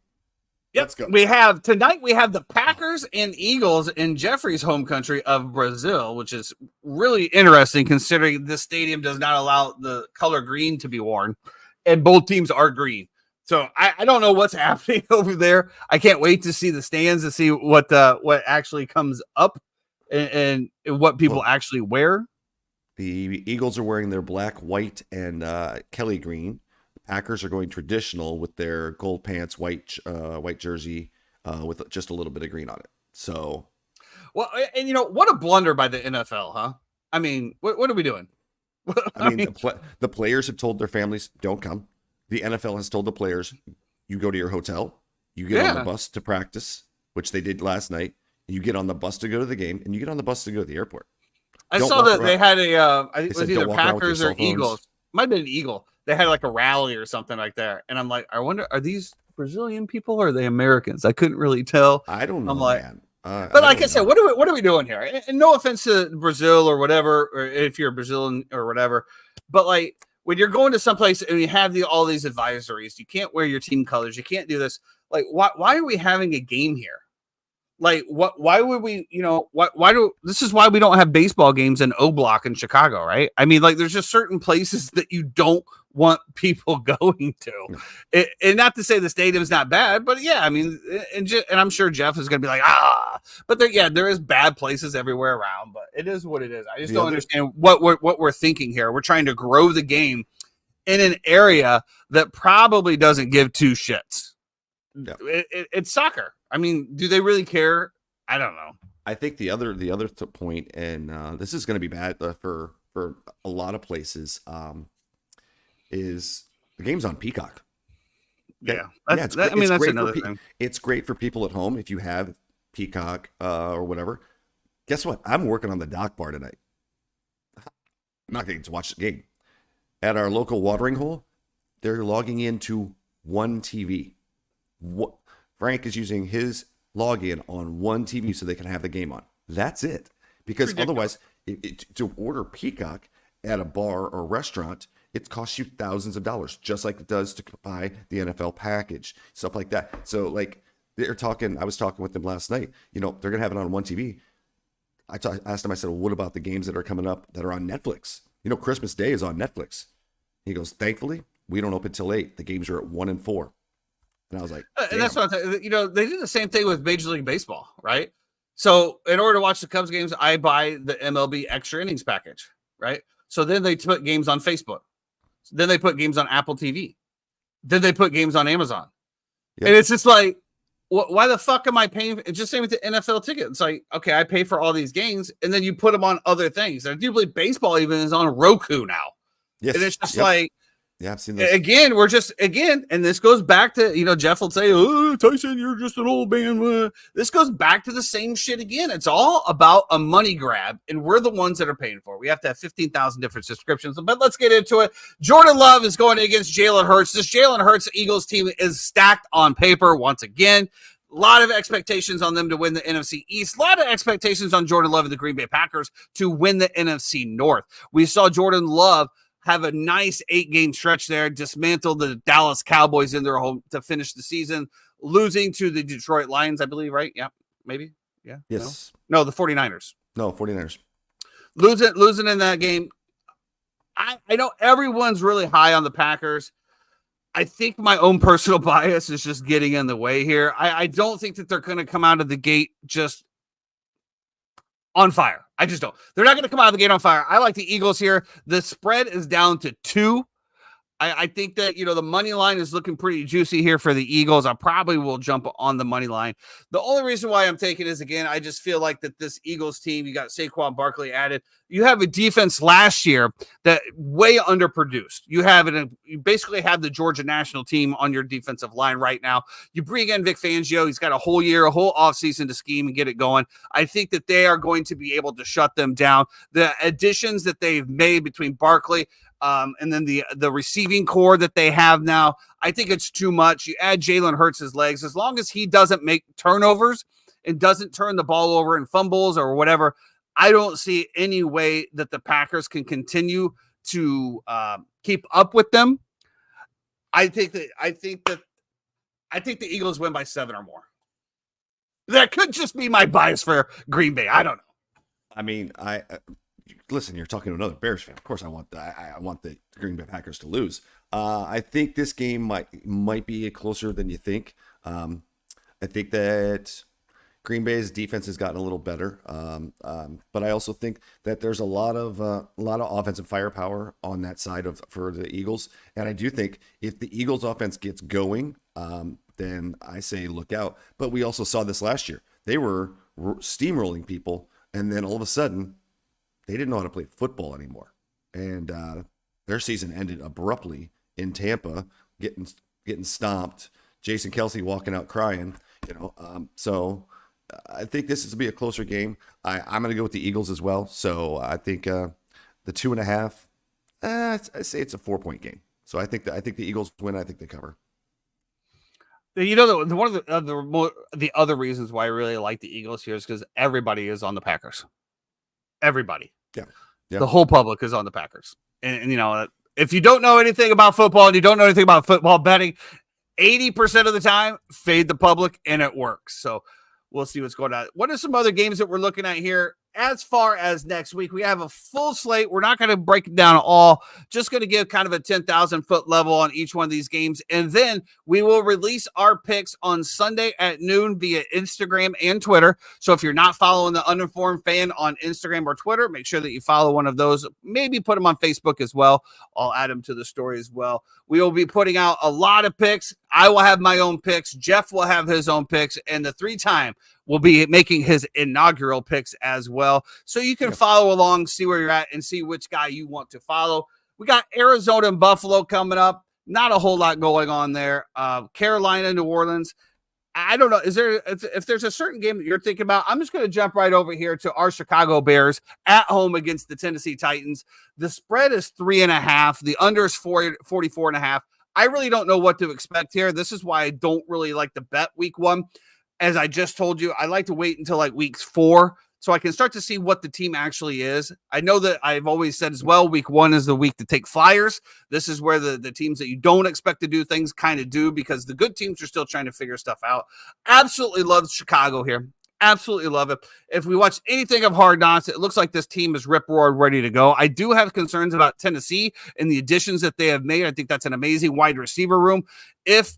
Yep. Let's go. We have the Packers and Eagles in Jeffrey's home country of Brazil, which is really interesting considering this stadium does not allow the color green to be worn, and both teams are green. So I don't know what's happening over there. I can't wait to see the stands to see what actually comes up and what people actually wear. The Eagles are wearing their black, white, and Kelly green. Packers are going traditional with their gold pants, white jersey, with just a little bit of green on it. So, well, and what a blunder by the NFL, huh? I mean, what are we doing? I mean, the players have told their families don't come. The NFL has told the players, you go to your hotel, you get on the bus to practice, which they did last night. You get on the bus to go to the game, and you get on the bus to go to the airport. I saw that they had I think it was either Packers or Eagles. Might have been an Eagle. They had like a rally or something like that. And I'm like, I wonder, are these Brazilian people or are they Americans? I couldn't really tell. I don't know, I'm like, man. But like I said, what are we doing here? And no offense to Brazil or whatever, or if you're Brazilian or whatever, but like when you're going to someplace and you have all these advisories, you can't wear your team colors. You can't do this. Like, why are we having a game here? Like, why would we, this is why we don't have baseball games in O Block in Chicago, right? I mean, like, there's just certain places that you don't want people going to. And not to say the stadium's not bad, but yeah, I mean, and I'm sure Jeff is going to be like, but there is bad places everywhere around, but it is what it is. I just don't understand what we're thinking here. We're trying to grow the game in an area that probably doesn't give two shits. Yeah. It's soccer. I mean, do they really care? I don't know. I think the other point, and this is going to be bad for a lot of places, is the game's on Peacock. Yeah, that's another thing. It's great for people at home if you have Peacock or whatever. Guess what? I'm working on the dock bar tonight. I'm not going to watch the game. At our local watering hole, they're logging into one TV. Frank is using his login on one TV so they can have the game on. That's it. Because otherwise, to order Peacock at a bar or restaurant, it costs you thousands of dollars, just like it does to buy the NFL package, stuff like that. So, like, I was talking with them last night. You know, they're going to have it on one TV. I asked him, I said, well, what about the games that are coming up that are on Netflix? You know, Christmas Day is on Netflix. He goes, thankfully, we don't open till 8. The games are at 1 and 4. And I was like, and that's what you know, they did the same thing with Major League Baseball, right? So in order to watch the Cubs games, I buy the MLB extra innings package, right? So then they put games on Facebook. Then they put games on Apple TV. Then they put games on Amazon. Yep. And it's just like, why the fuck am I paying? It's just same with the NFL ticket. It's like, okay, I pay for all these games, and then you put them on other things. I do believe baseball even is on Roku now. Yes. And it's just like, yeah, I've seen this. Again, and this goes back to, you know, Jeff will say, oh, Tyson, you're just an old man. This goes back to the same shit again. It's all about a money grab, and we're the ones that are paying for it. We have to have 15,000 different subscriptions, but let's get into it. Jordan Love is going against Jalen Hurts. This Jalen Hurts Eagles team is stacked on paper once again. A lot of expectations on them to win the NFC East. A lot of expectations on Jordan Love and the Green Bay Packers to win the NFC North. We saw Jordan Love have a nice 8-game stretch there, dismantle the Dallas Cowboys in their home to finish the season, losing to the Detroit Lions, I believe, right? Yeah, maybe. Yeah. Yes. No, the 49ers. No, 49ers. Losing in that game. I know everyone's really high on the Packers. I think my own personal bias is just getting in the way here. I don't think that they're going to come out of the gate just on fire. I just don't. They're not going to come out of the gate on fire. I like the Eagles here. The spread is down to 2. I think that, you know, the money line is looking pretty juicy here for the Eagles. I probably will jump on the money line. The only reason why I'm taking is, again, I just feel like that this Eagles team, you got Saquon Barkley added. You have a defense last year that way underproduced. You basically have the Georgia national team on your defensive line right now. You bring in Vic Fangio. He's got a whole offseason to scheme and get it going. I think that they are going to be able to shut them down. The additions that they've made between Barkley, and then the receiving core that they have now, I think it's too much. You add Jalen Hurts' legs. As long as he doesn't make turnovers and doesn't turn the ball over and fumbles or whatever, I don't see any way that the Packers can continue to keep up with them. I think the Eagles win by 7 or more. That could just be my bias for Green Bay. I don't know. I mean, listen, you're talking to another Bears fan. Of course, I want the Green Bay Packers to lose. I think this game might be closer than you think. I think that Green Bay's defense has gotten a little better, but I also think that there's a lot of offensive firepower on that side for the Eagles. And I do think if the Eagles' offense gets going, then I say look out. But we also saw this last year. They were steamrolling people, and then all of a sudden, they didn't know how to play football anymore, and their season ended abruptly in Tampa, getting stomped. Jason Kelce walking out crying, you know. So I think this is to be a closer game. I'm going to go with the Eagles as well. So I think the 2.5. I say it's a 4-point game. So I think the Eagles win. I think they cover. You know, one of the other reasons why I really like the Eagles here is because everybody is on the Packers. Everybody. Yeah. The whole public is on the Packers. And you know, if you don't know anything about football and you don't know anything about football betting, 80% of the time, fade the public and it works. So we'll see what's going on. What are some other games that we're looking at here? As far as next week, we have a full slate. We're not going to break it down all, just going to give kind of a 10,000 foot level on each one of these games. And then we will release our picks on Sunday at noon via Instagram and Twitter. So if you're not following the Uninformed Fan on Instagram or Twitter, make sure that you follow one of those. Maybe put them on Facebook as well. I'll add them to the story as well. We will be putting out a lot of picks. I will have my own picks. Jeff will have his own picks. And the 3-time will be making his inaugural picks as well. So you can follow along, see where you're at, and see which guy you want to follow. We got Arizona and Buffalo coming up. Not a whole lot going on there. Carolina, New Orleans. I don't know. If there's a certain game that you're thinking about, I'm just going to jump right over here to our Chicago Bears at home against the Tennessee Titans. The spread is 3.5. The under is 44.5. I really don't know what to expect here. This is why I don't really like to bet week 1. As I just told you, I like to wait until like week 4 so I can start to see what the team actually is. I know that I've always said as well, week 1 is the week to take flyers. This is where the teams that you don't expect to do things kind of do, because the good teams are still trying to figure stuff out. Absolutely love Chicago here. Absolutely love it. If we watch anything of Hard Knocks, it looks like this team is rip-roared, ready to go. I do have concerns about Tennessee and the additions that they have made. I think that's an amazing wide receiver room. If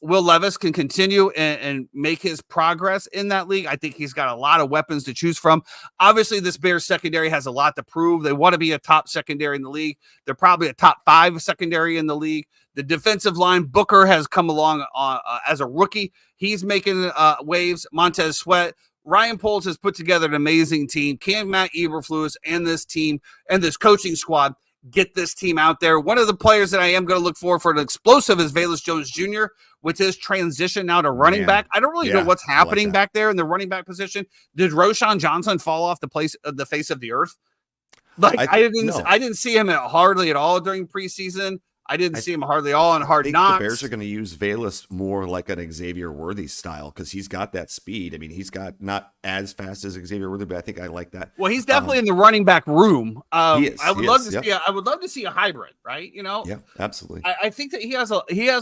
Will Levis can continue and make his progress in that league, I think he's got a lot of weapons to choose from. Obviously, this Bears secondary has a lot to prove. They want to be a top secondary in the league. They're probably a top 5 secondary in the league. The defensive line, Booker has come along as a rookie. He's making waves. Montez Sweat. Ryan Poles has put together an amazing team. Can Matt Eberflus and this team and this coaching squad get this team out there? One of the players that I am going to look for an explosive is Velus Jones Jr. with his transition now to running back. I don't really know what's happening back there in the running back position. Did Roschon Johnson fall off the face of the earth? Like I didn't see him hardly at all during preseason. I didn't see him hardly all in Hard Knocks. The Bears are going to use Velus more like an Xavier Worthy style because he's got that speed. I mean, he's got not as fast as Xavier Worthy, but I think I like that. Well, he's definitely in the running back room. He is, I would love to see a hybrid, right? You know, yeah, absolutely. I think that he has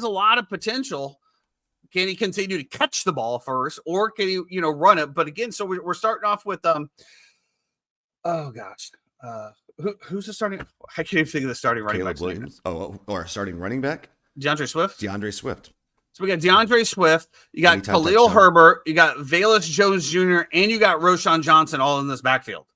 a lot of potential. Can he continue to catch the ball first, or can he run it? But again, so we're starting off with who's the starting? I can't even think of the starting running back. Caleb Williams. Or starting running back? DeAndre Swift. So we got DeAndre Swift. You got Khalil Herbert. You got Velus Jones Jr. and you got Roschon Johnson all in this backfield.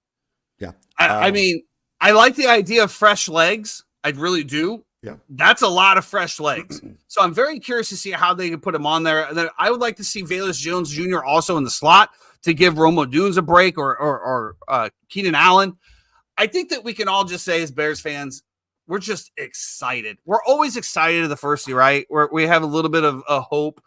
Yeah. I mean, I like the idea of fresh legs. I really do. Yeah. That's a lot of fresh legs. So I'm very curious to see how they can put him on there. And then I would like to see Velus Jones Jr. also in the slot to give Rome Odunze a break or Keenan Allen. I think that we can all just say as Bears fans, we're just excited. We're always excited at the first year, right? We have a little bit of a hope.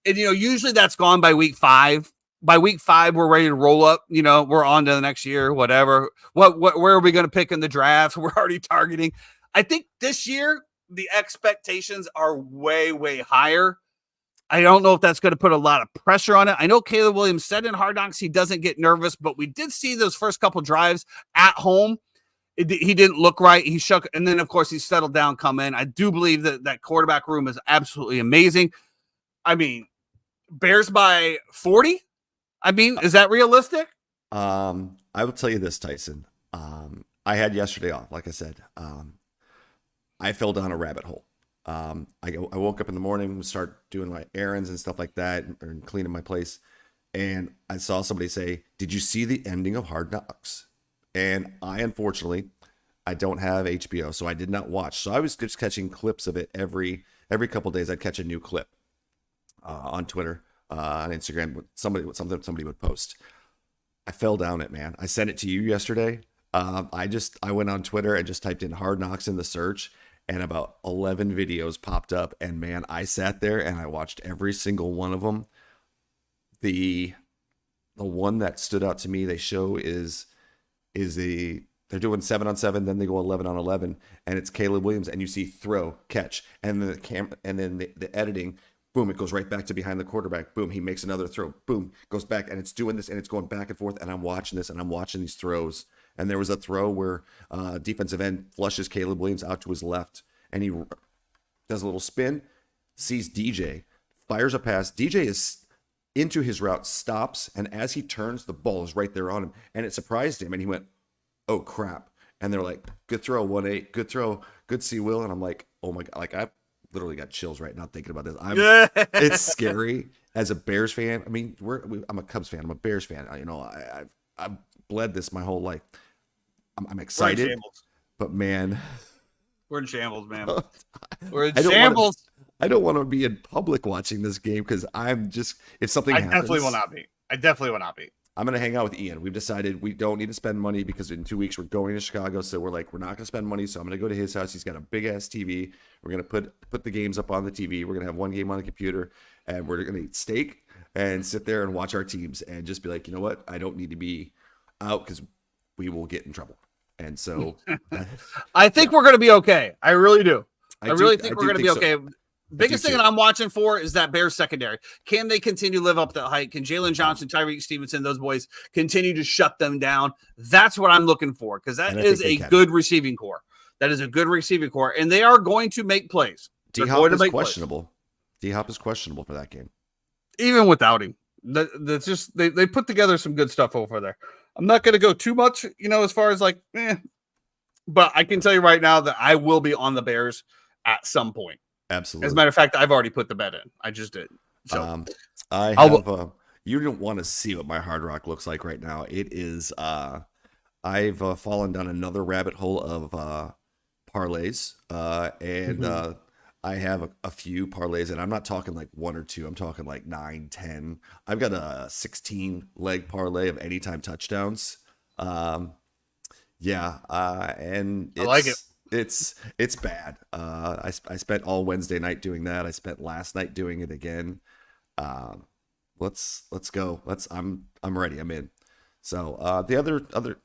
And, usually that's gone by week 5. By week 5, we're ready to roll up. We're on to the next year, whatever. Where are we going to pick in the draft? We're already targeting. I think this year, the expectations are way, way higher. I don't know if that's going to put a lot of pressure on it. I know Caleb Williams said in Hard Knocks he doesn't get nervous, but we did see those first couple drives at home. He didn't look right. He shook, and then, of course, he settled down, come in. I do believe that quarterback room is absolutely amazing. I mean, Bears by 40? I mean, is that realistic? I will tell you this, Tyson. I had yesterday off, like I said. I fell down a rabbit hole. I woke up in the morning, start doing my errands and stuff like that, and cleaning my place. And I saw somebody say, "Did you see the ending of Hard Knocks?" And unfortunately, I don't have HBO, so I did not watch. So I was just catching clips of it every couple of days. I'd catch a new clip on Twitter, on Instagram. Somebody would post. I fell down it, man. I sent it to you yesterday. I went on Twitter and just typed in Hard Knocks in the search. And about 11 videos popped up, and man, I sat there and I watched every single one of them. The one that stood out to me, they show is they're doing 7-on-7, then they go 11-on-11, and it's Caleb Williams, and you see throw, catch, and then the camera, and then the editing, boom, it goes right back to behind the quarterback. Boom, he makes another throw. Boom, goes back, and it's doing this, and it's going back and forth, and I'm watching this, and I'm watching these throws. And there was a throw where defensive end flushes Caleb Williams out to his left, and he does a little spin, sees DJ, fires a pass. DJ is into his route, stops, and as he turns, the ball is right there on him, and it surprised him, and he went, "Oh, crap." And they're like, "Good throw, 1-8, good throw, good see, Will." And I'm like, oh my God, like I literally got chills right now thinking about this. It's scary as a Bears fan. I mean, I'm a Cubs fan, I'm a Bears fan. I've bled this my whole life. I'm excited, but man, we're in shambles, man. We're in shambles. I don't want to be in public watching this game because I'm just, if something happens. I definitely will not be. I'm going to hang out with Ian. We've decided we don't need to spend money because in 2 weeks we're going to Chicago. So we're like, we're not going to spend money. So I'm going to go to his house. He's got a big ass TV. We're going to put the games up on the TV. We're going to have one game on the computer and we're going to eat steak and sit there and watch our teams and just be like, you know what? I don't need to be out because we will get in trouble. And so I think we're going to be okay. I really do. I really think we're going to be so. okay. Biggest thing that I'm watching for is that Bears secondary. Can they continue to live up to the height? Can Jalen Johnson, Tyreek Stevenson, those boys continue to shut them down? That's what I'm looking for because that is a good receiving core. That is a good receiving core, and they are going to make plays. D-Hop is questionable. D-Hop is questionable for that game. Even without him, that's just they put together some good stuff over there. I'm not going to go too much, as far as but I can tell you right now that I will be on the Bears at some point. Absolutely. As a matter of fact, I've already put the bet in. I just did. So I have. You don't want to see what my Hard Rock looks like right now. It is. I've fallen down another rabbit hole of parlays, and I have a few parlays, and I'm not talking like one or two. I'm talking like 9, 10. I've got a 16 leg parlay of anytime touchdowns. And I like it. It's bad. I spent all Wednesday night doing that. I spent last night doing it again. Let's go. I'm ready. I'm in. So the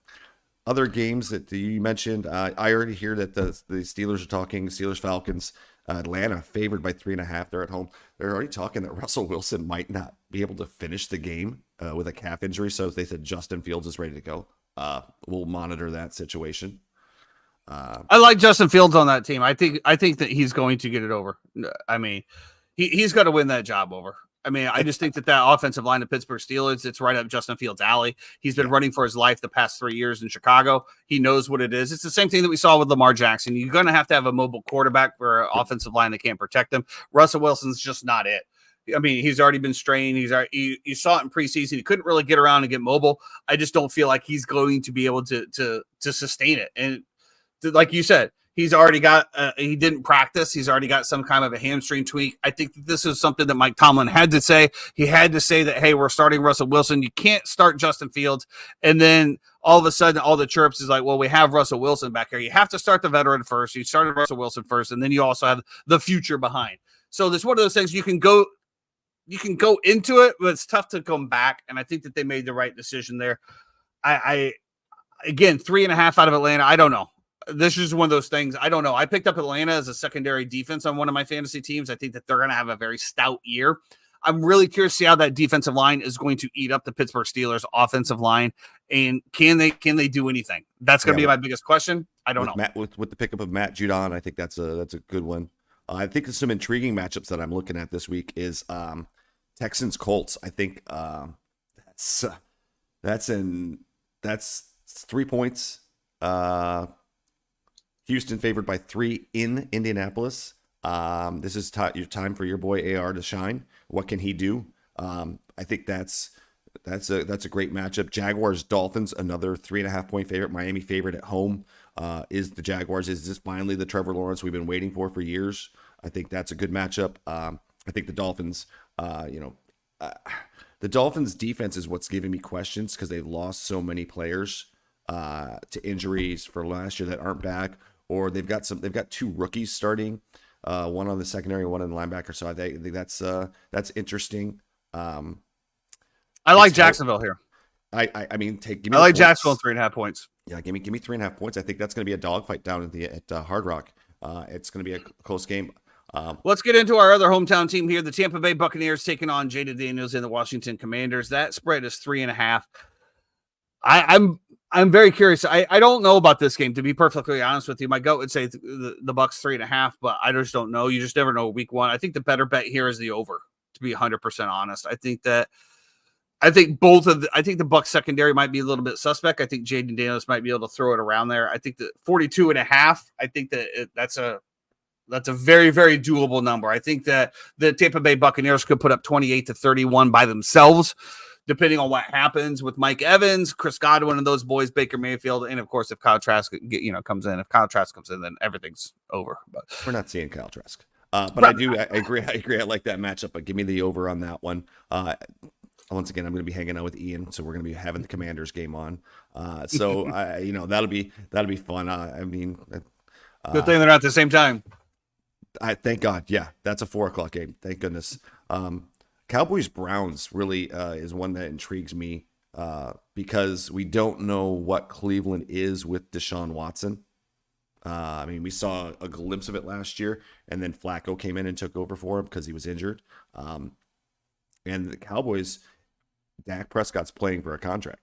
other games that you mentioned, I already hear that the Steelers are talking. Steelers Falcons. Atlanta favored by 3.5. They're at home. They're already talking that Russell Wilson might not be able to finish the game with a calf injury. So they said Justin Fields is ready to go. We'll monitor that situation. I like Justin Fields on that team. I think that he's going to get it over. I mean, he's got to win that job over. I mean, I just think that offensive line of Pittsburgh Steelers, it's right up Justin Fields' alley. He's been running for his life the past 3 years in Chicago. He knows what it is. It's the same thing that we saw with Lamar Jackson. You're going to have a mobile quarterback for an offensive line that can't protect him. Russell Wilson's just not it. I mean, he's already been strained. You saw it in preseason. He couldn't really get around and get mobile. I just don't feel like he's going to be able to sustain it. And like you said, he's already got, he didn't practice. He's already got some kind of a hamstring tweak. I think that this is something that Mike Tomlin had to say. He had to say that, hey, we're starting Russell Wilson. You can't start Justin Fields. And then all of a sudden, all the chirps is like, well, we have Russell Wilson back here. You have to start the veteran first. You started Russell Wilson first, and then you also have the future behind. So there's one of those things you can go into it, but it's tough to come back. And I think that they made the right decision there. Again, 3.5 out of Atlanta. I don't know. This is one of those things. I don't know. I picked up Atlanta as a secondary defense on one of my fantasy teams. I think that they're going to have a very stout year. I'm really curious to see how that defensive line is going to eat up the Pittsburgh Steelers offensive line. And can they do anything? That's going to be my biggest question. I don't know. With the pickup of Matt Judon, I think that's a good one. I think there's some intriguing matchups that I'm looking at this week is Texans Colts. I think that's 3 points. Houston favored by 3 in Indianapolis. This is your time for your boy AR to shine. What can he do? I think that's a great matchup. Jaguars Dolphins, another 3.5 point favorite. Miami favorite at home is the Jaguars. Is this finally the Trevor Lawrence we've been waiting for years? I think that's a good matchup. I think the Dolphins, the Dolphins defense is what's giving me questions because they've lost so many players to injuries for last year that aren't back. Or they've got 2 rookies starting, one on the secondary, one on the linebacker. So I think that's interesting. I like Jacksonville here. I mean, give me. I like Jacksonville 3.5 points. Yeah, give me 3.5 points. I think that's going to be a dogfight down at Hard Rock. It's going to be a close game. Let's get into our other hometown team here. The Tampa Bay Buccaneers taking on Jaden Daniels and the Washington Commanders. That spread is 3.5. I'm very curious. I don't know about this game, to be perfectly honest with you. My gut would say the Bucks 3.5, but I just don't know. You just never know week one. I think the better bet here is the over, to be 100% honest. I think the Bucks secondary might be a little bit suspect. I think Jaden Daniels might be able to throw it around there. I think that 42.5, I think that that's a very, very doable number. I think that the Tampa Bay Buccaneers could put up 28-31 by themselves, depending on what happens with Mike Evans, Chris Godwin, and those boys, Baker Mayfield, and of course, if Kyle Trask comes in. If Kyle Trask comes in, then everything's over. But we're not seeing Kyle Trask. But I agree. I like that matchup. But give me the over on that one. once again, I'm going to be hanging out with Ian, so we're going to be having the Commanders game on. So that'll be fun. I mean, good thing they're not at the same time. I thank God. Yeah, that's a 4:00 game. Thank goodness. Cowboys Browns really is one that intrigues me because we don't know what Cleveland is with Deshaun Watson. I mean, we saw a glimpse of it last year, and then Flacco came in and took over for him because he was injured. And the Cowboys, Dak Prescott's playing for a contract.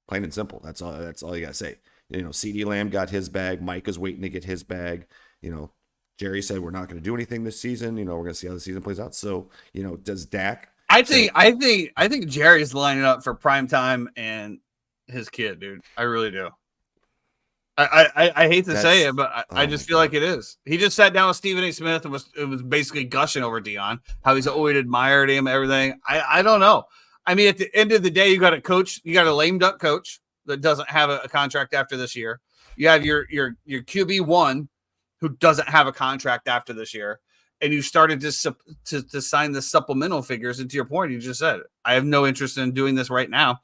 Plain and simple. That's all you got to say. You know, CeeDee Lamb got his bag. Micah's waiting to get his bag. You know, Jerry said we're not going to do anything this season. You know, we're going to see how the season plays out. So, you know, does Dak? I think Jerry's lining up for prime time and his kid, dude. I really do. I hate to say it, but I just feel like it is. He just sat down with Stephen A. Smith and was basically gushing over Deion, how he's always admired him, everything. I don't know. I mean, at the end of the day, you got a lame duck coach that doesn't have a contract after this year. You have your QB1 who doesn't have a contract after this year, and you started to sign the supplemental figures. And to your point, you just said, I have no interest in doing this right now.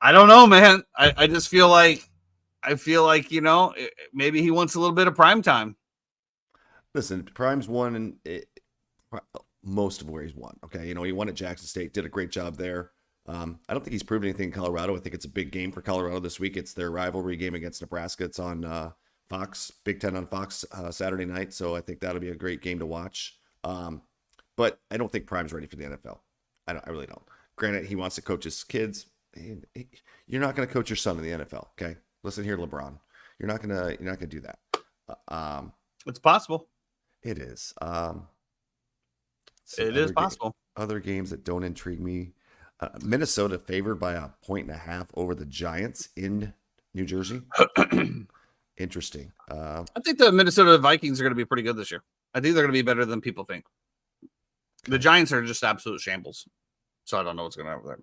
I don't know, man. I just feel like, you know, maybe he wants a little bit of prime time. Listen, Prime's won most of where he's won. Okay, you know, he won at Jackson State, did a great job there. I don't think he's proven anything in Colorado. I think it's a big game for Colorado this week. It's their rivalry game against Nebraska. It's on Fox, Big Ten on Fox Saturday night. So I think that'll be a great game to watch. But I don't think Prime's ready for the NFL. I really don't. Granted, he wants to coach his kids. You're not going to coach your son in the NFL. Okay, listen here, LeBron. You're not gonna do that. It's possible. It is. It is possible. Other games that don't intrigue me. Minnesota favored by 1.5 over the Giants in New Jersey. Interesting. I think the Minnesota Vikings are going to be pretty good this year. I think they're going to be better than people think. The Giants are just absolute shambles. So I don't know what's going to happen there.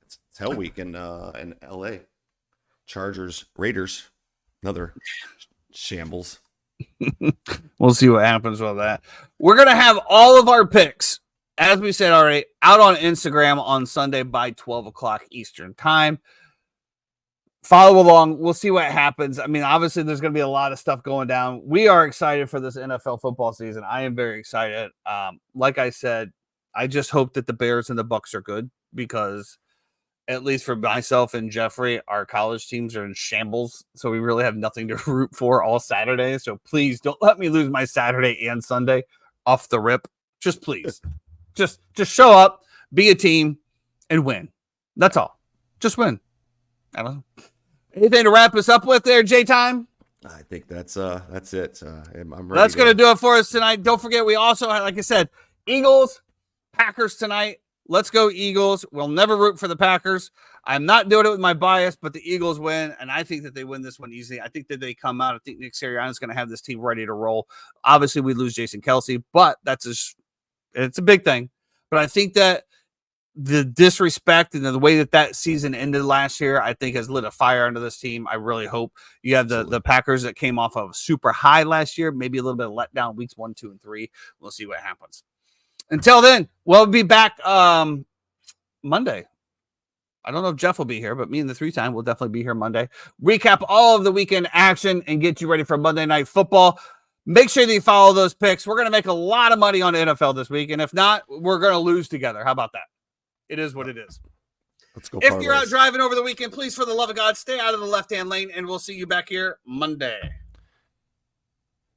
It's Hell Week in LA. Chargers, Raiders, another shambles. We'll see what happens with that. We're going to have all of our picks, as we said already, out on Instagram on Sunday by 12 o'clock Eastern time. Follow along. We'll see what happens. I mean, obviously, there's going to be a lot of stuff going down. We are excited for this NFL football season. I am very excited. Like I said, I just hope that the Bears and the Bucks are good because, at least for myself and Jeffrey, our college teams are in shambles. So we really have nothing to root for all Saturday. So please don't let me lose my Saturday and Sunday off the rip. Just please. just show up, be a team, and win. That's all. Just win. I don't know. Anything to wrap us up with there, J-Time? I think that's it. I'm ready. That's going to do it for us tonight. Don't forget, we also, like I said, Eagles, Packers tonight. Let's go Eagles. We'll never root for the Packers. I'm not doing it with my bias, but the Eagles win, and I think that they win this one easily. I think that they come out. I think Nick Sirianni is going to have this team ready to roll. Obviously, we lose Jason Kelce, but it's a big thing. But I think that the disrespect and the way that season ended last year, I think has lit a fire under this team. I really hope you have the Packers that came off of a super high last year, maybe a little bit of letdown weeks 1, 2, and 3. We'll see what happens. Until then, we'll be back Monday. I don't know if Jeff will be here, but me and the 3-time will definitely be here Monday. Recap all of the weekend action and get you ready for Monday Night Football. Make sure that you follow those picks. We're going to make a lot of money on the NFL this week, and if not, we're going to lose together. How about that? It is what it is. Let's go. If you're out driving over the weekend, please, for the love of God, stay out of the left-hand lane, and we'll see you back here Monday.